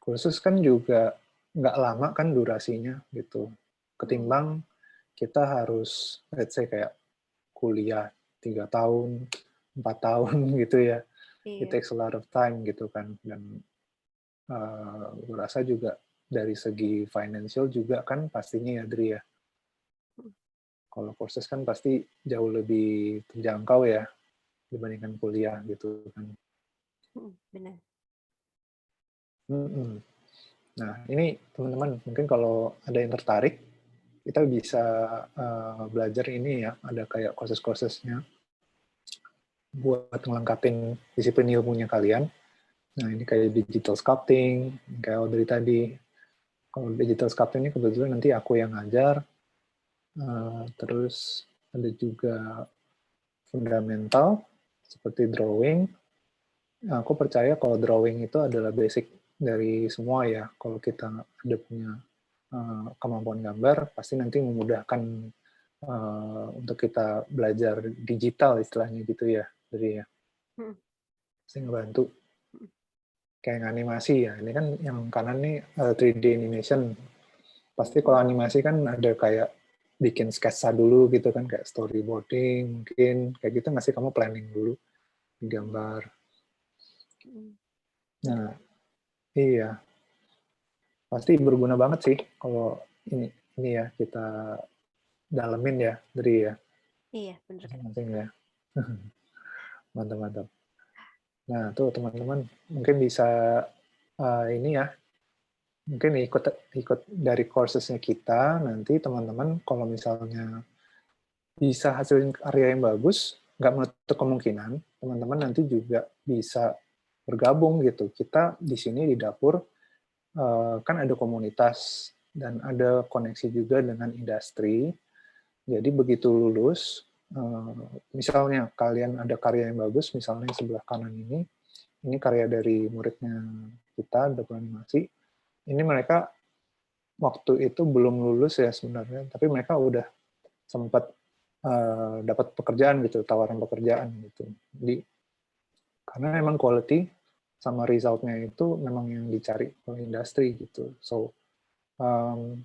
kursus kan juga nggak lama kan durasinya gitu. hmm. Ketimbang kita harus, let's say kayak kuliah 3 tahun, 4 tahun gitu ya. It Iya. takes a lot of time gitu kan. Dan gue rasa juga dari segi financial juga kan pastinya ya Dri ya. Hmm, Kalau kursus kan pasti jauh lebih terjangkau ya dibandingkan kuliah gitu kan. benar. Mm-mm. Nah ini teman-teman mungkin kalau ada yang tertarik kita bisa belajar ini ya, ada kayak kursus-kursusnya buat ngelengkapin disiplin ilmunya kalian. Nah ini kayak digital sculpting, kayak Audrey tadi. Kalau digital sculpting ini kebetulan nanti aku yang ngajar. Terus ada juga fundamental seperti drawing. Nah, aku percaya kalau drawing itu adalah basic dari semua ya. Kalau kita ada punya kemampuan gambar, pasti nanti memudahkan untuk kita belajar digital istilahnya gitu ya. Jadi ya, Hmm, pasti ngebantu. hmm, Kayak animasi ya, ini kan yang kanan nih 3D animation. Pasti kalau hmm, animasi kan ada kayak bikin sketsa dulu gitu kan, kayak storyboarding mungkin, kayak gitu nggak sih kamu planning dulu di gambar. hmm. Benar. Nah, iya, pasti berguna banget sih kalau ini ya kita dalemin ya, dari ya, Iya, benar Kak. masing-masing ya. Mantap-mantap. Nah, tuh teman-teman mungkin bisa ini ya, mungkin ikut ikut dari courses-nya kita, nanti teman-teman kalau misalnya bisa hasilin karya yang bagus, nggak menutup kemungkinan teman-teman nanti juga bisa bergabung gitu. Kita di sini di dapur kan ada komunitas dan ada koneksi juga dengan industri. Jadi begitu lulus, misalnya kalian ada karya yang bagus, misalnya yang sebelah kanan ini karya dari muridnya kita, dapur animasi. Ini mereka waktu itu belum lulus ya sebenarnya, tapi mereka udah sempat dapat pekerjaan gitu, tawaran pekerjaan gitu. Jadi karena memang quality sama resultnya itu memang yang dicari oleh industri gitu. So um,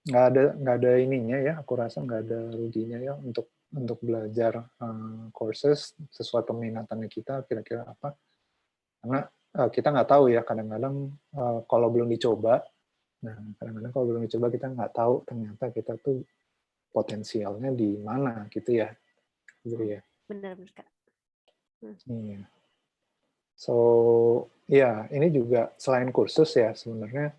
nggak ada ininya ya, aku rasa nggak ada ruginya ya untuk belajar courses sesuai peminatannya kita kira-kira apa. Karena kita nggak tahu ya kadang-kadang kalau belum dicoba Nah, kadang-kadang kalau belum dicoba kita nggak tahu ternyata kita tuh potensialnya di mana gitu ya. Gitu ya. Benar-benar Kak. Iya. So, ya ini juga selain kursus ya sebenarnya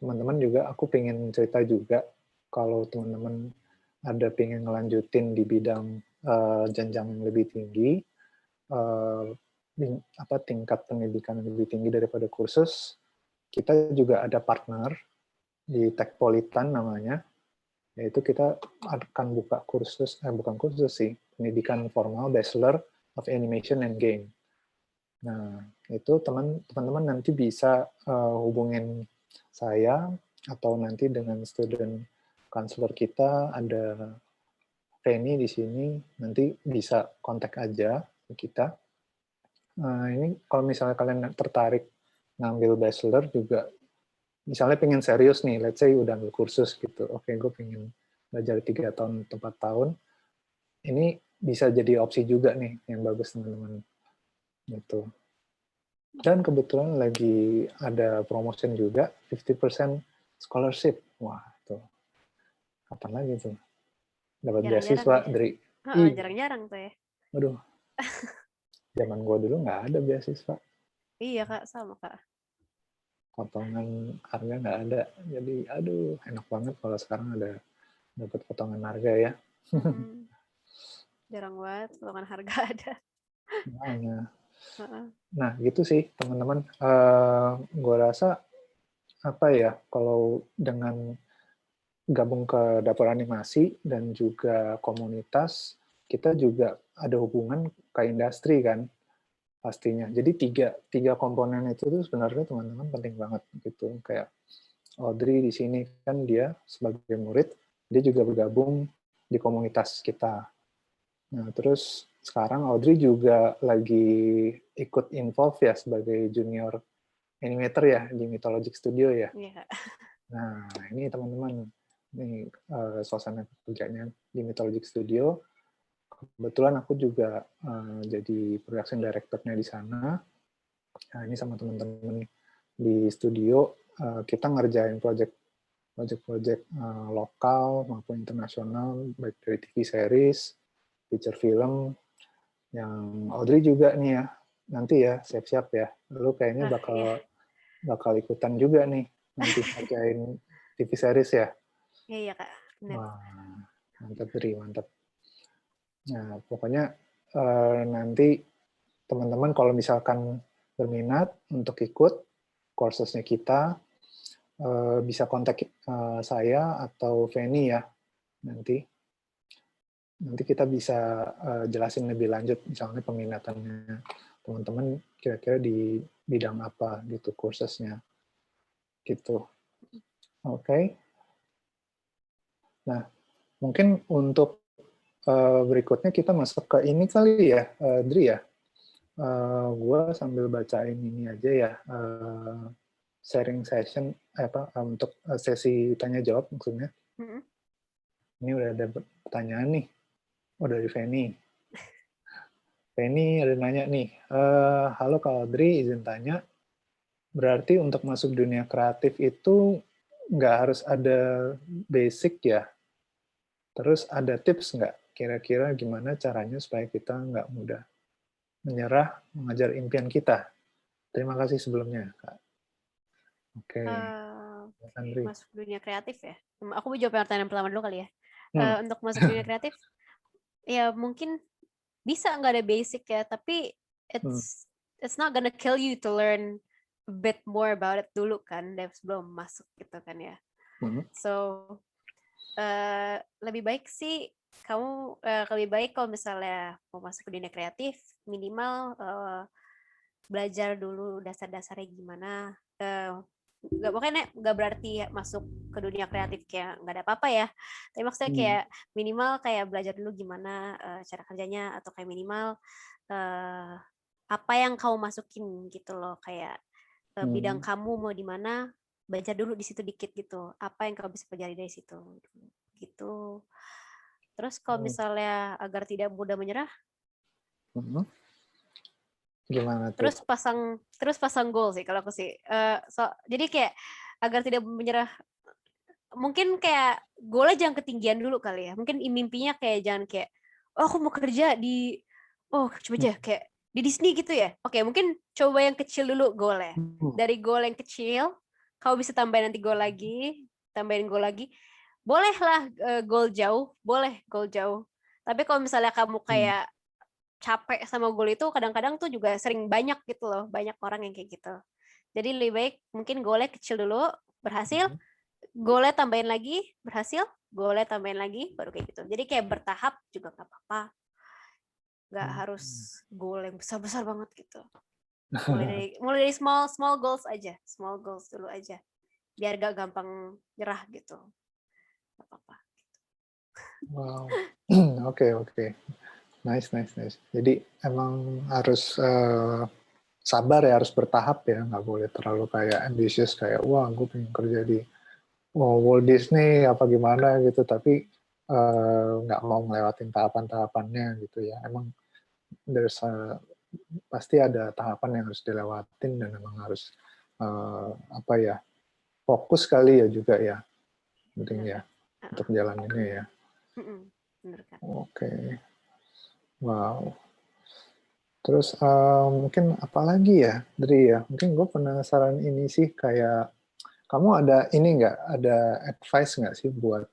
teman-teman juga aku pengen cerita juga kalau teman-teman ada pengen ngelanjutin di bidang jenjang yang lebih tinggi, tingkat pendidikan yang lebih tinggi daripada kursus, kita juga ada partner di Techpolitan namanya, yaitu kita akan buka kursus, bukan kursus sih, pendidikan formal Bachelor of Animation and Game. Nah, itu teman-teman nanti bisa hubungin saya atau nanti dengan student counselor kita, ada Penny di sini, nanti bisa kontak aja ke kita. Ini kalau misalnya kalian tertarik ngambil bachelor juga, misalnya pengen serius nih, let's say udah ambil kursus gitu, oke gue pengen belajar 3 tahun atau 4 tahun, ini bisa jadi opsi juga nih yang bagus teman-teman. Gitu. Dan kebetulan lagi ada promotion juga, 50% scholarship. Wah, tuh. Kapan lagi tuh? Dapat Jarang-jarang beasiswa ya. dari... Ih, Jarang-jarang tuh ya. aduh. Zaman gua dulu nggak ada beasiswa. Iya Kak, sama Kak. Potongan harga nggak ada. Jadi, aduh, enak banget kalau sekarang ada dapat potongan harga ya. Jarang banget potongan harga ada. Nah, gitu sih teman-teman. Gua rasa apa ya, kalau dengan gabung ke dapur animasi dan juga komunitas, kita juga ada hubungan ke industri kan pastinya. Jadi tiga komponen itu tuh sebenarnya teman-teman penting banget gitu. Kayak Audrey di sini kan dia sebagai murid, dia juga bergabung di komunitas kita. Nah, terus sekarang Audrey juga lagi ikut involve ya sebagai junior animator ya di Mythologic Studio ya. Iya Kak. Nah, ini teman-teman, ini suasana kerjanya di Mythologic Studio. Kebetulan aku juga jadi production director-nya di sana. Nah, ini sama teman-teman di studio, kita ngerjain project-project lokal maupun internasional, baik dari TV series, feature film, yang Audrey juga nih ya, nanti ya, siap-siap ya. Lu kayaknya bakal ikutan juga nih, nanti ngerjain TV series ya. Iya Kak, benar. Wah, mantap Dri, mantap. Nah, pokoknya nanti teman-teman kalau misalkan berminat untuk ikut kursesnya kita, bisa kontak saya atau Feni ya nanti. Nanti kita bisa jelasin lebih lanjut, misalnya peminatannya teman-teman kira-kira di bidang apa gitu kursesnya. Gitu. Oke. Nah, mungkin untuk berikutnya kita masuk ke ini kali ya, Dri ya. Gue sambil bacain ini aja ya, sharing session untuk sesi tanya jawab maksudnya. Ini udah ada pertanyaan nih, dari Feni. Feni ada nanya nih, halo Kak Audrey, izin tanya, berarti untuk masuk dunia kreatif itu nggak harus ada basic ya? Terus ada tips nggak? Kira-kira gimana caranya supaya kita nggak mudah menyerah mengejar impian kita? Terima kasih sebelumnya, Kak. Oke. Masuk dunia kreatif ya. Aku mau jawab pertanyaan pertama dulu kali ya. Untuk masuk dunia kreatif, ya mungkin bisa nggak ada basic ya, tapi it's not gonna kill you to learn a bit more about it dulu kan, sebelum masuk gitu kan ya. So lebih baik sih kamu lebih baik kalau misalnya mau masuk ke dunia kreatif, minimal belajar dulu dasar-dasarnya gimana. Nggak berarti masuk ke dunia kreatif kayak nggak ada apa-apa ya, tapi maksudnya kayak minimal kayak belajar dulu gimana cara kerjanya, atau kayak minimal apa yang kamu masukin gitu loh, kayak bidang kamu mau di mana, belajar dulu di situ dikit gitu, apa yang kamu bisa pelajari dari situ gitu. Terus kalau misalnya agar tidak mudah menyerah, gimana tuh? Terus pasang goal sih kalau aku sih. Jadi kayak agar tidak menyerah. Mungkin kayak goalnya jangan ketinggian dulu kali ya. Mungkin mimpinya kayak jangan kayak, oh aku mau kerja di, oh coba aja kayak di Disney gitu ya. Oke, mungkin coba yang kecil dulu goalnya. Dari goal yang kecil, kau bisa tambahin nanti goal lagi, tambahin goal lagi. Bolehlah goal jauh, boleh goal jauh. Tapi kalau misalnya kamu kayak capek sama goal itu, kadang-kadang tuh juga sering banyak gitu loh, banyak orang yang kayak gitu. Jadi lebih baik mungkin goalnya kecil dulu, berhasil, goalnya tambahin lagi, berhasil, goalnya tambahin lagi, baru kayak gitu. Jadi kayak bertahap juga nggak apa-apa. Nggak harus goal yang besar-besar banget gitu. Mulai dari small goals aja, small goals dulu aja, biar gak gampang nyerah gitu. Nggak apa-apa. Wow. Oke. Nice. Jadi emang harus sabar ya, harus bertahap ya, nggak boleh terlalu kayak ambitious kayak wah gue pengen kerja di Walt Disney apa gimana gitu, tapi nggak mau ngelewatin tahapan-tahapannya gitu ya. Emang pasti ada tahapan yang harus dilewatin dan emang harus apa ya, fokus kali ya juga ya, penting ya untuk jalan ini ya. Bener kan. Oke. Wow. Terus mungkin apa lagi ya, Dri ya? Mungkin gue penasaran ini sih, kayak kamu ada ini nggak, ada advice nggak sih buat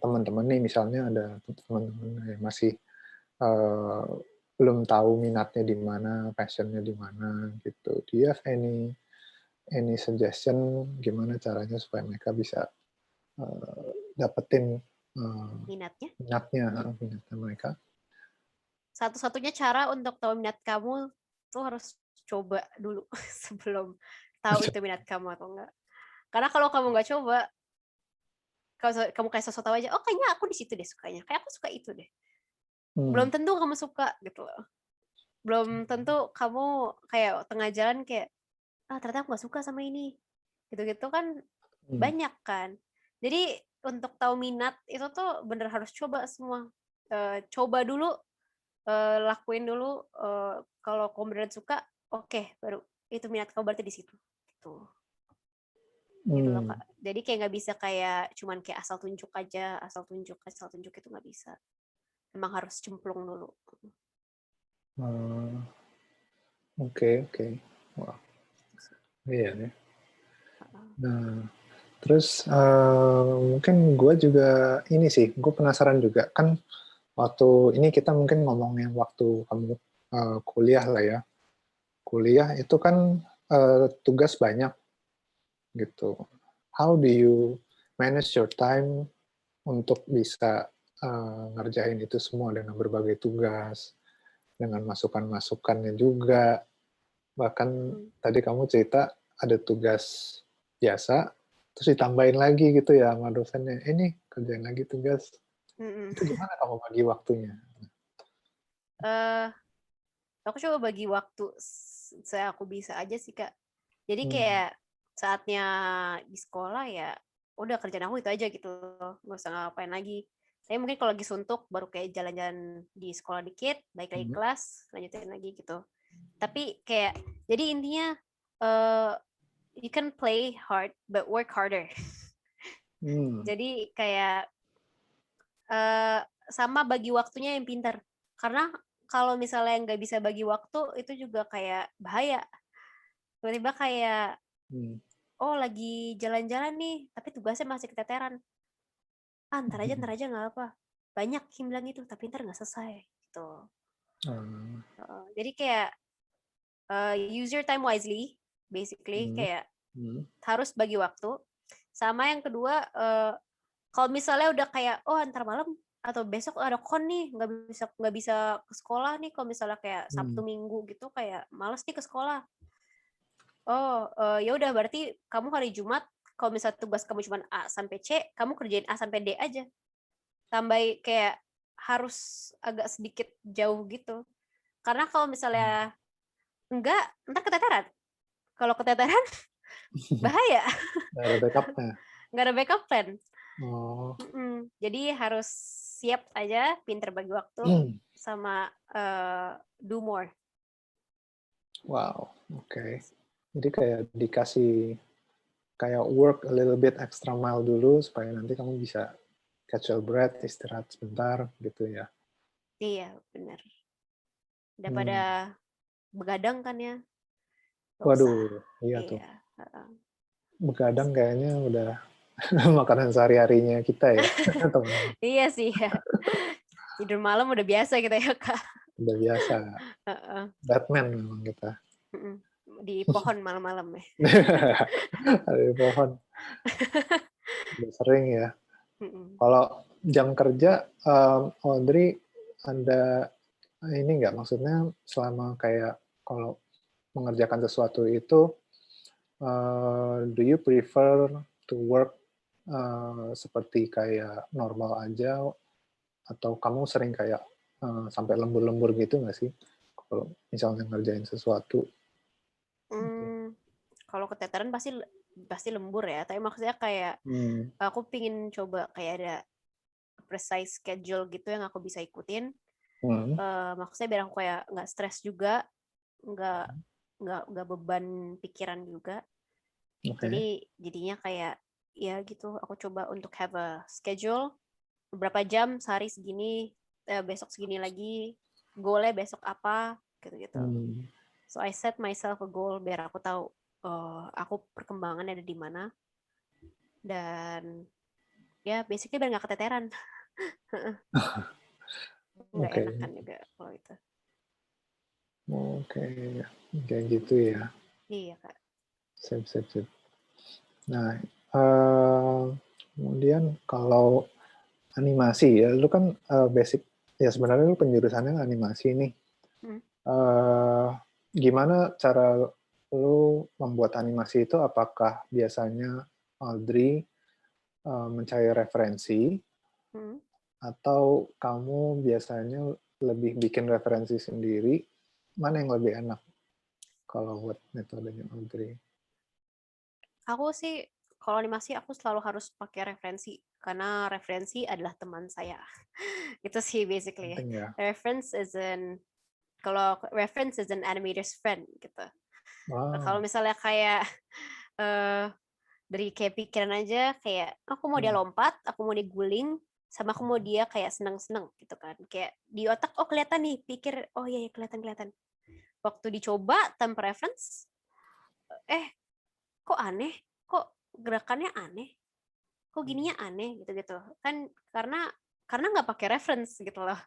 teman-teman nih, misalnya ada teman-teman yang masih uh, belum tahu minatnya di mana, passionnya di mana gitu. Do you have any suggestion gimana caranya supaya mereka bisa dapetin minatnya mereka? Satu-satunya cara untuk tahu minat kamu tuh harus coba dulu sebelum tahu itu minat kamu atau enggak. Karena kalau kamu nggak coba, kalau kamu kayak sosok tahu aja, oh kayaknya aku di situ deh sukanya, kayak aku suka itu deh. Belum tentu kamu suka gitu loh. Belum tentu kamu kayak tengah jalan kayak, ternyata aku nggak suka sama ini. Gitu-gitu kan banyak kan. Jadi untuk tahu minat itu tuh bener harus coba semua. Coba dulu, lakuin dulu, kalau kamu beneran suka, oke, baru itu minat kamu berarti di situ. Gitu loh Kak. Jadi kayak nggak bisa kayak cuman kayak asal tunjuk itu nggak bisa. Emang harus cemplung dulu. Oke. Wah, iya ya. Nah, terus mungkin gue juga ini sih, gue penasaran juga kan, waktu ini kita mungkin ngomongin waktu kamu kuliah lah ya. Kuliah itu kan tugas banyak gitu. How do you manage your time untuk bisa ngerjain itu semua dengan berbagai tugas, dengan masukan-masukannya juga. Bahkan tadi kamu cerita ada tugas biasa, terus ditambahin lagi gitu ya sama dosennya, ini kerjain lagi tugas. Itu gimana kamu bagi waktunya? Aku coba bagi waktu saya aku bisa aja sih Kak. Jadi kayak saatnya di sekolah ya udah kerjaan aku itu aja gitu loh, nggak usah ngapain lagi. Saya mungkin kalau lagi suntuk baru kayak jalan-jalan di sekolah dikit, balik lagi kelas, lanjutin lagi gitu. Tapi kayak jadi intinya you can play hard but work harder. Jadi kayak sama bagi waktunya yang pintar. Karena kalau misalnya nggak bisa bagi waktu itu juga kayak bahaya. Tiba-tiba kayak oh lagi jalan-jalan nih tapi tugasnya masih keteteran. Ntar aja nggak apa. Banyak yang bilang itu tapi ntar nggak selesai gitu. Jadi kayak use your time wisely basically, kayak harus bagi waktu. Sama yang kedua, kalau misalnya udah kayak ntar malam atau besok ada kon nih, nggak bisa ke sekolah nih, kalau misalnya kayak Sabtu Minggu gitu kayak males nih ke sekolah. Ya udah berarti kamu hari Jumat kalau misalnya tugas kamu cuma A sampai C, kamu kerjain A sampai D aja. Tambah kayak harus agak sedikit jauh gitu. Karena kalau misalnya enggak, ntar keteteran. Kalau keteteran bahaya. Nggak ada backupnya. Nggak ada backup plan. Jadi harus siap aja, pinter bagi waktu, sama do more. Wow, oke. Jadi kayak dikasih kayak work a little bit extra mile dulu supaya nanti kamu bisa catch your breath, istirahat sebentar gitu ya. Iya, benar. Daripada Hmm. begadang kan ya, nggak usah. Waduh, iya tuh. Iya. Begadang kayaknya udah makanan sehari-harinya kita ya, teman-teman. Iya sih ya. Tidur malam udah biasa kita ya Kak. Udah biasa. Heeh. Batman memang kita. Mm-mm. Di pohon malam-malam ya. Ada di pohon. Udah sering ya. Mm-mm. Kalau jam kerja, Audrey ada ini nggak? Maksudnya selama kayak kalau mengerjakan sesuatu itu, do you prefer to work seperti kayak normal aja, atau kamu sering kayak sampai lembur-lembur gitu nggak sih? Kalau misalnya ngerjain sesuatu. Gitu. Kalau keteteran pasti lembur ya. Tapi maksudnya kayak aku pingin coba kayak ada precise schedule gitu yang aku bisa ikutin. Maksudnya biar aku kayak nggak stres juga, nggak nggak beban pikiran juga. Okay. Jadinya kayak ya gitu. Aku coba untuk have a schedule beberapa jam sehari segini, besok segini lagi, goalnya besok apa gitu-gitu. So I set myself a goal biar aku tahu aku perkembangan ada di mana, dan ya basically biar nggak keteteran. Nggak Oke. enakan juga kalau itu. Oke, kayak gitu ya. Iya Kak. Sip, sip, sip. Nah, kemudian kalau animasi ya, lu kan basic ya, sebenarnya lu penjurusannya animasi nih. Gimana cara lu membuat animasi itu? Apakah biasanya Audrey mencari referensi, atau kamu biasanya lebih bikin referensi sendiri? Mana yang lebih enak kalau buat metodenya Audrey? Aku sih kalau animasi aku selalu harus pakai referensi karena referensi adalah teman saya. Itu sih basically. Penting ya. Kalau reference is an animator's friend gitu. Kalau Wow. misalnya kayak dari kayak pikiran aja kayak aku mau dia lompat, aku mau dia guling, sama aku mau dia kayak seneng-seneng gitu kan. Kayak di otak oh kelihatan nih, pikir oh iya kelihatan. Waktu dicoba tanpa reference, kok aneh, kok gerakannya aneh, kok gininya aneh gitu-gitu kan, karena nggak pakai reference gitu loh.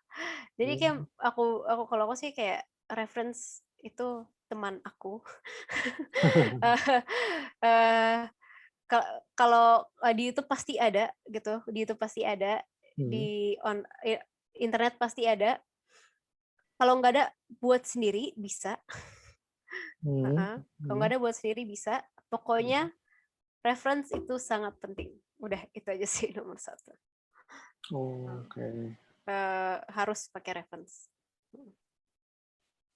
Jadi kayak aku kalau aku sih kayak reference itu teman aku. Eh, kalau di YouTube pasti ada gitu, di YouTube pasti ada, internet pasti ada. Kalau nggak ada buat sendiri bisa. Kalau nggak ada buat sendiri bisa. Pokoknya reference itu sangat penting. Udah itu aja sih nomor satu. Oke. Harus pakai reference.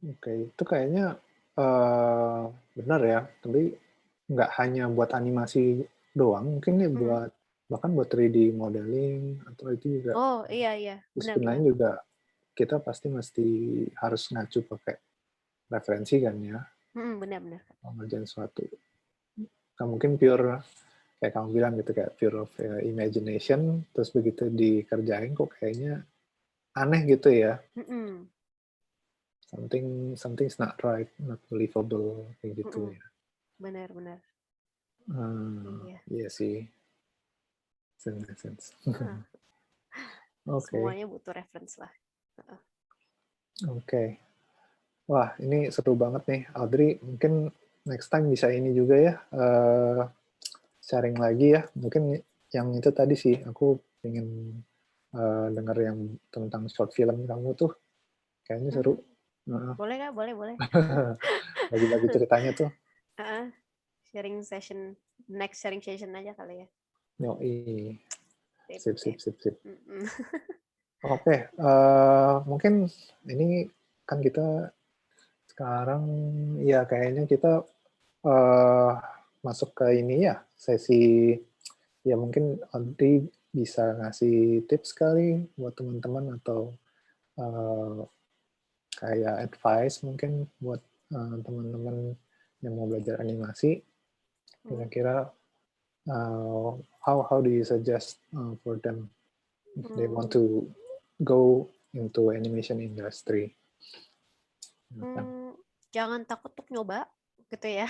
Oke, itu kayaknya benar ya. Tapi nggak hanya buat animasi doang, mungkin ya bahkan buat 3D modeling atau itu juga. Oh iya, Disiplin lain benar-benar. juga kita pasti mesti harus ngacu pakai referensi kan ya, Benar-benar. kalau ngerjain sesuatu. Nggak mungkin pure kayak kamu bilang gitu, kayak pure of imagination, terus begitu dikerjain kok kayaknya aneh gitu ya. Something's not right, not believable kayak gitu ya. Benar-benar. Iya. Iya sih. Sense. Oke. Semuanya butuh reference lah. Oke. Wah, ini seru banget nih, Audrey. Mungkin next time bisa ini juga ya, sharing lagi ya. Mungkin yang itu tadi sih, aku ingin dengar yang tentang short film kamu tuh. Kayaknya seru. Boleh Kak, boleh. Bagi-bagi ceritanya tuh. Sharing session, next sharing session aja kali ya. Yoi. Sip. Sip. Oke, mungkin ini kan kita sekarang ya kayaknya kita masuk ke ini ya, sesi ya, mungkin Audrey bisa ngasih tips kali buat teman-teman, atau kayak advice mungkin buat teman-teman yang mau belajar animasi. Kira-kira how do you suggest for them if they want to go into animation industry? Jangan takut untuk nyoba gitu ya.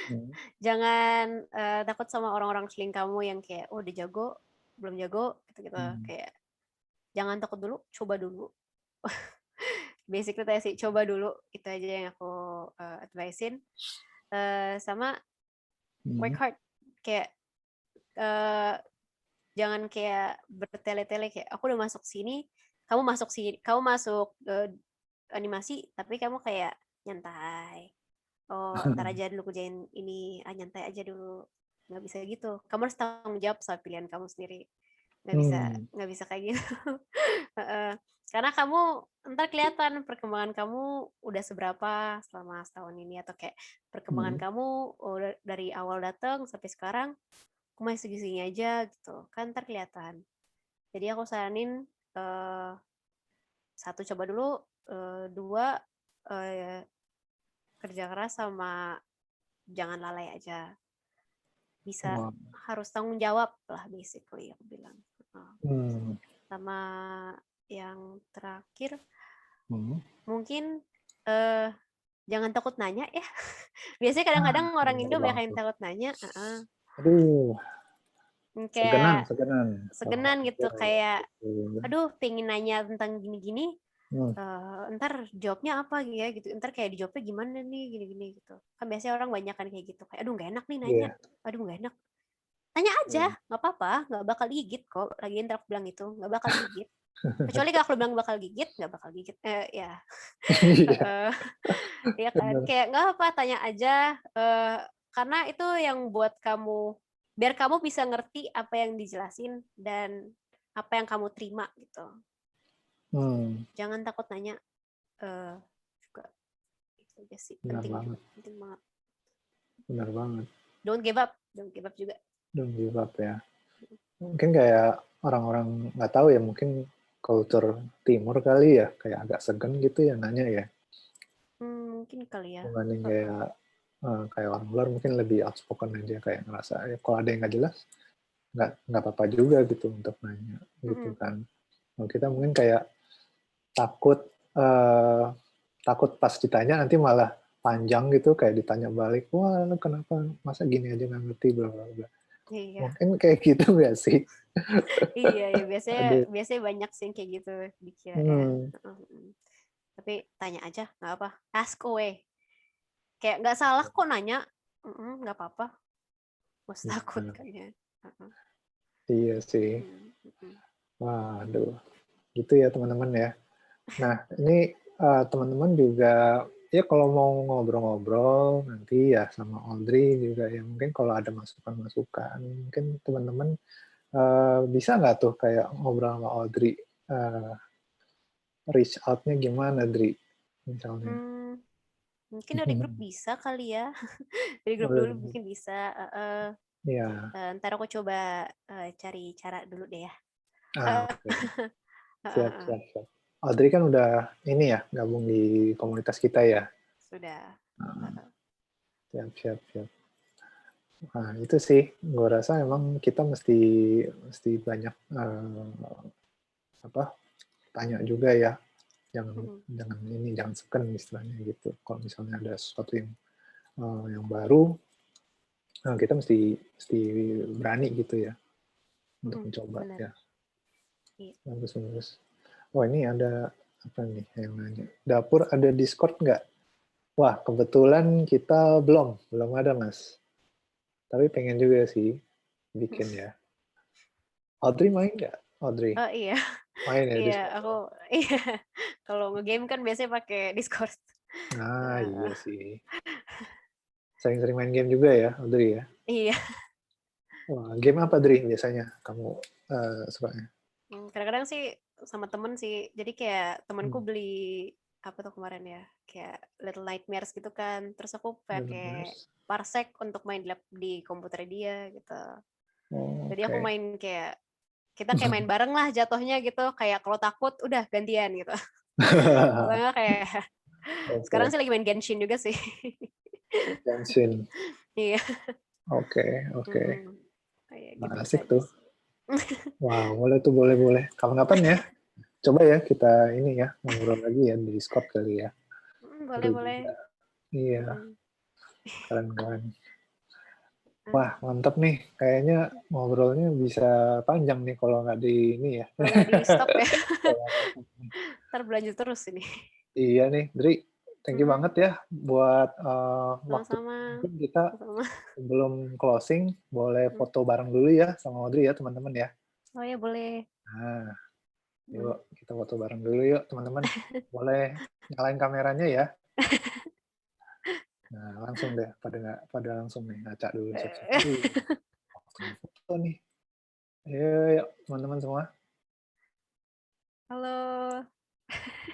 Hmm. Jangan takut sama orang-orang seling kamu yang kayak udah jago, belum jago gitu-gitu. Kayak jangan takut dulu, coba dulu. Basically tanya sih, coba dulu. Itu aja yang aku advisein. Sama work hard. Kayak jangan kayak bertele-tele kayak aku udah masuk sini, kamu masuk animasi, tapi kamu kayak nyantai. Oh, ntar aja dulu kerjain ini, nyantai aja dulu. Nggak bisa gitu. Kamu harus tanggung jawab soal pilihan kamu sendiri. Nggak bisa kayak gitu. Karena kamu ntar kelihatan perkembangan kamu udah seberapa selama setahun ini, atau kayak perkembangan kamu dari awal datang sampai sekarang aku masih segini aja gitu kan, ntar kelihatan. Jadi aku saranin satu, coba dulu, dua, kerja keras, sama jangan lalai aja. Bisa harus tanggung jawab lah basically aku bilang. Sama yang terakhir mungkin jangan takut nanya ya. Biasanya kadang-kadang orang Indo banyak yang takut nanya. Aduh, kayak segenan gitu, kayak aduh pengen nanya tentang gini-gini, ntar jawabnya apa ya gitu, ntar kayak dijawabnya gimana nih gini-gini gitu kan. Biasanya orang banyak kan kayak gitu, kayak aduh nggak enak nih nanya, aduh nggak enak. Tanya aja, nggak apa-apa, nggak bakal gigit kok. Lagian ntar aku bilang itu nggak bakal gigit, kecuali kalau aku bilang bakal gigit, nggak bakal gigit. Ya ya kan, kayak nggak apa, tanya aja, karena itu yang buat kamu, biar kamu bisa ngerti apa yang dijelasin dan apa yang kamu terima gitu. Jangan takut nanya juga. Itu aja sih, penting banget. Benar banget. Don't give up juga. Don't give up ya. Mungkin kayak orang-orang nggak tahu ya, mungkin kultur timur kali ya, kayak agak segan gitu ya nanya ya. Mungkin kali ya. Dibanding kayak orang luar mungkin lebih outspoken aja, kayak ngerasa ya, kalau ada yang nggak jelas nggak apa-apa juga gitu untuk nanya gitu kan. Kalau kita mungkin kayak takut pas ditanya nanti malah panjang gitu, kayak ditanya balik, wah lu kenapa masa gini aja nggak ngerti, bla bla bla. Iya. Mungkin kayak gitu nggak sih? Iya, biasanya banyak sih kayak gitu dikira ya. Tapi tanya aja, nggak apa, ask away. Kayak nggak salah kok nanya, nggak apa-apa. Gak usah takut kayaknya. Iya sih. Waduh, gitu ya teman-teman ya. Nah, ini teman-teman juga ya kalau mau ngobrol-ngobrol nanti ya sama Audrey juga ya, mungkin kalau ada masukan-masukan mungkin teman-teman bisa nggak tuh kayak ngobrol sama Audrey, reach out-nya gimana, Dri, misalnya? Mungkin dari grup bisa kali ya. Dari grup dulu mungkin bisa. Iya. Ntar aku coba cari cara dulu deh ya. Okay. Siap. Audrey kan udah ini ya, gabung di komunitas kita ya. Sudah. Siap. Nah, itu sih, gue rasa emang kita mesti banyak tanya juga ya, jangan seken istilahnya gitu. Kalau misalnya ada sesuatu yang baru, kita mesti berani gitu ya untuk mencoba. Ya. Bagus. Oh, ini ada apa nih yang nanya? Dapur ada Discord nggak? Wah, kebetulan kita belum ada, Mas. Tapi pengen juga sih bikin ya. Audrey main nggak? Audrey? Oh iya. Main ya Iya, Discord? aku iya. Kalau nge-game kan biasanya pakai Discord. Ah, iya sih. Sering-sering main game juga ya, Audrey ya? Iya. Wah, game apa, Audrey, biasanya kamu sukanya? Kadang-kadang sih sama temen sih. Jadi kayak temanku beli apa tuh kemarin ya, kayak Little Nightmares gitu kan. Terus aku pakai Parsec untuk main di komputer dia gitu. Jadi aku main kayak, kita kayak main bareng lah jatuhnya gitu. Kayak kalau takut udah gantian gitu. Kalau nggak kayak sekarang sih lagi main Genshin juga sih. Genshin. Iya. Oke. ya Nah, gitu-gitu asik aja tuh. sih. Wow, boleh tuh, boleh. Kapan-kapan ya. Coba ya kita ini ya, ngobrol lagi ya di Discord kali ya. Boleh Seru boleh. juga. Iya, Mm-mm. keren-keren. Nah, Wah, mantap nih. Kayaknya ngobrolnya bisa panjang nih kalau nggak di ini ya. kalau nggak di stop ya, Kalau nggak di- ntar berlanjut terus ini. Iya nih, Dri. Thank you Mm-mm. banget ya buat waktu. Sama-sama. Mungkin kita Sama-sama. sebelum closing, boleh Mm. foto bareng dulu ya sama Audrey ya, teman-teman ya. Oh ya boleh. Nah, Mm. yuk kita foto bareng dulu yuk, teman-teman. Boleh nyalain kameranya ya. Nah, langsung deh, pada langsung nih ngaca dulu siap-siap. Waktunya foto nih. Yuk, teman-teman semua. Halo.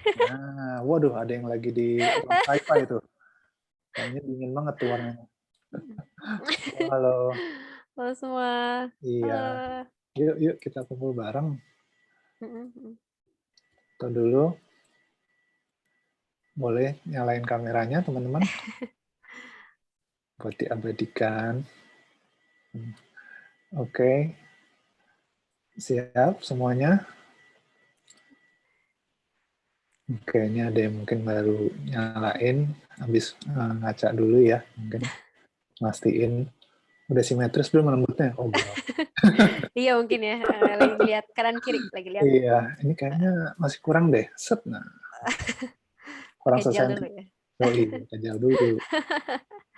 Nah, waduh, ada yang lagi di ruang sci-fi itu. Kayaknya dingin banget tuh warnanya. Oh, halo. Halo semua. Iya. Halo. Yuk kita kumpul bareng. Mm-mm. Foto dulu. Boleh nyalain kameranya, teman-teman. Buat diabadikan. Oke. Siap semuanya. Oke, ini ada yang mungkin baru nyalain. Habis ngaca dulu ya. Mungkin mastiin. Udah simetris belum rambutnya? Oh, belum. Iya mungkin ya, lagi lihat kanan kiri, lagi lihat. Iya, ini kayaknya masih kurang deh. Set, nah. Kurang Pakai gel sesenti. dulu ya. Oh iya, kejal dulu.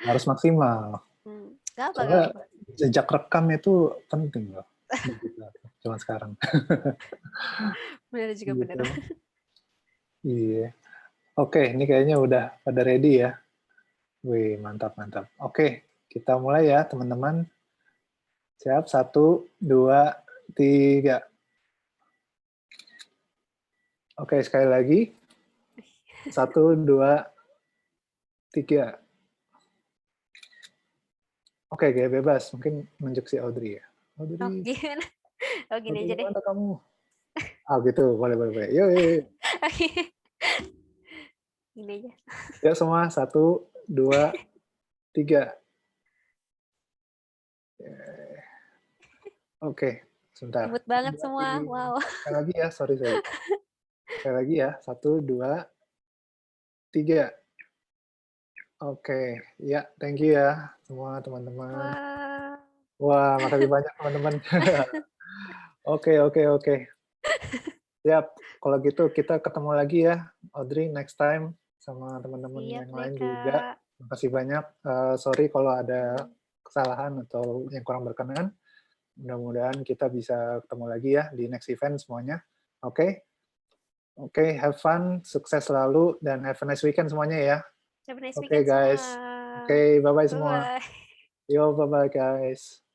Harus maksimal. Gak apa, gak Soalnya apa. jejak rekam itu penting loh. Cuma sekarang. Bener juga bener. Gitu. Iya. Oke, ini kayaknya udah pada ready ya. Wih, mantap. Oke, kita mulai ya teman-teman. Siap, 1, 2, 3. Oke, sekali lagi. 1, 2, 3. Oke, kayak bebas. Mungkin nunjuk si Audrey ya. Oh Audrey, gimana? Oh gini aja deh. gimana kamu? Ah gitu, boleh. Yuk. Gini aja. Ya semua, 1, 2, 3. Oke, sebentar. Imut banget semua. Lagi. Wow. Sekali lagi ya, sorry. Sekali lagi ya, 1, 2, 3. Oke, ya, thank you ya semua teman-teman. Wah. Wah, makasih banyak teman-teman. Oke. Siap, kalau gitu kita ketemu lagi ya, Audrey, next time sama teman-teman Siap yang deh lain juga. Kak. Makasih banyak. Sorry kalau ada kesalahan atau yang kurang berkenan. Mudah-mudahan kita bisa ketemu lagi ya di next event semuanya. Oke, have fun, sukses selalu, dan have a nice weekend semuanya ya. Have a nice Oke weekend semua. guys. Oke, bye-bye semua. Bye-bye. Yo, bye-bye guys.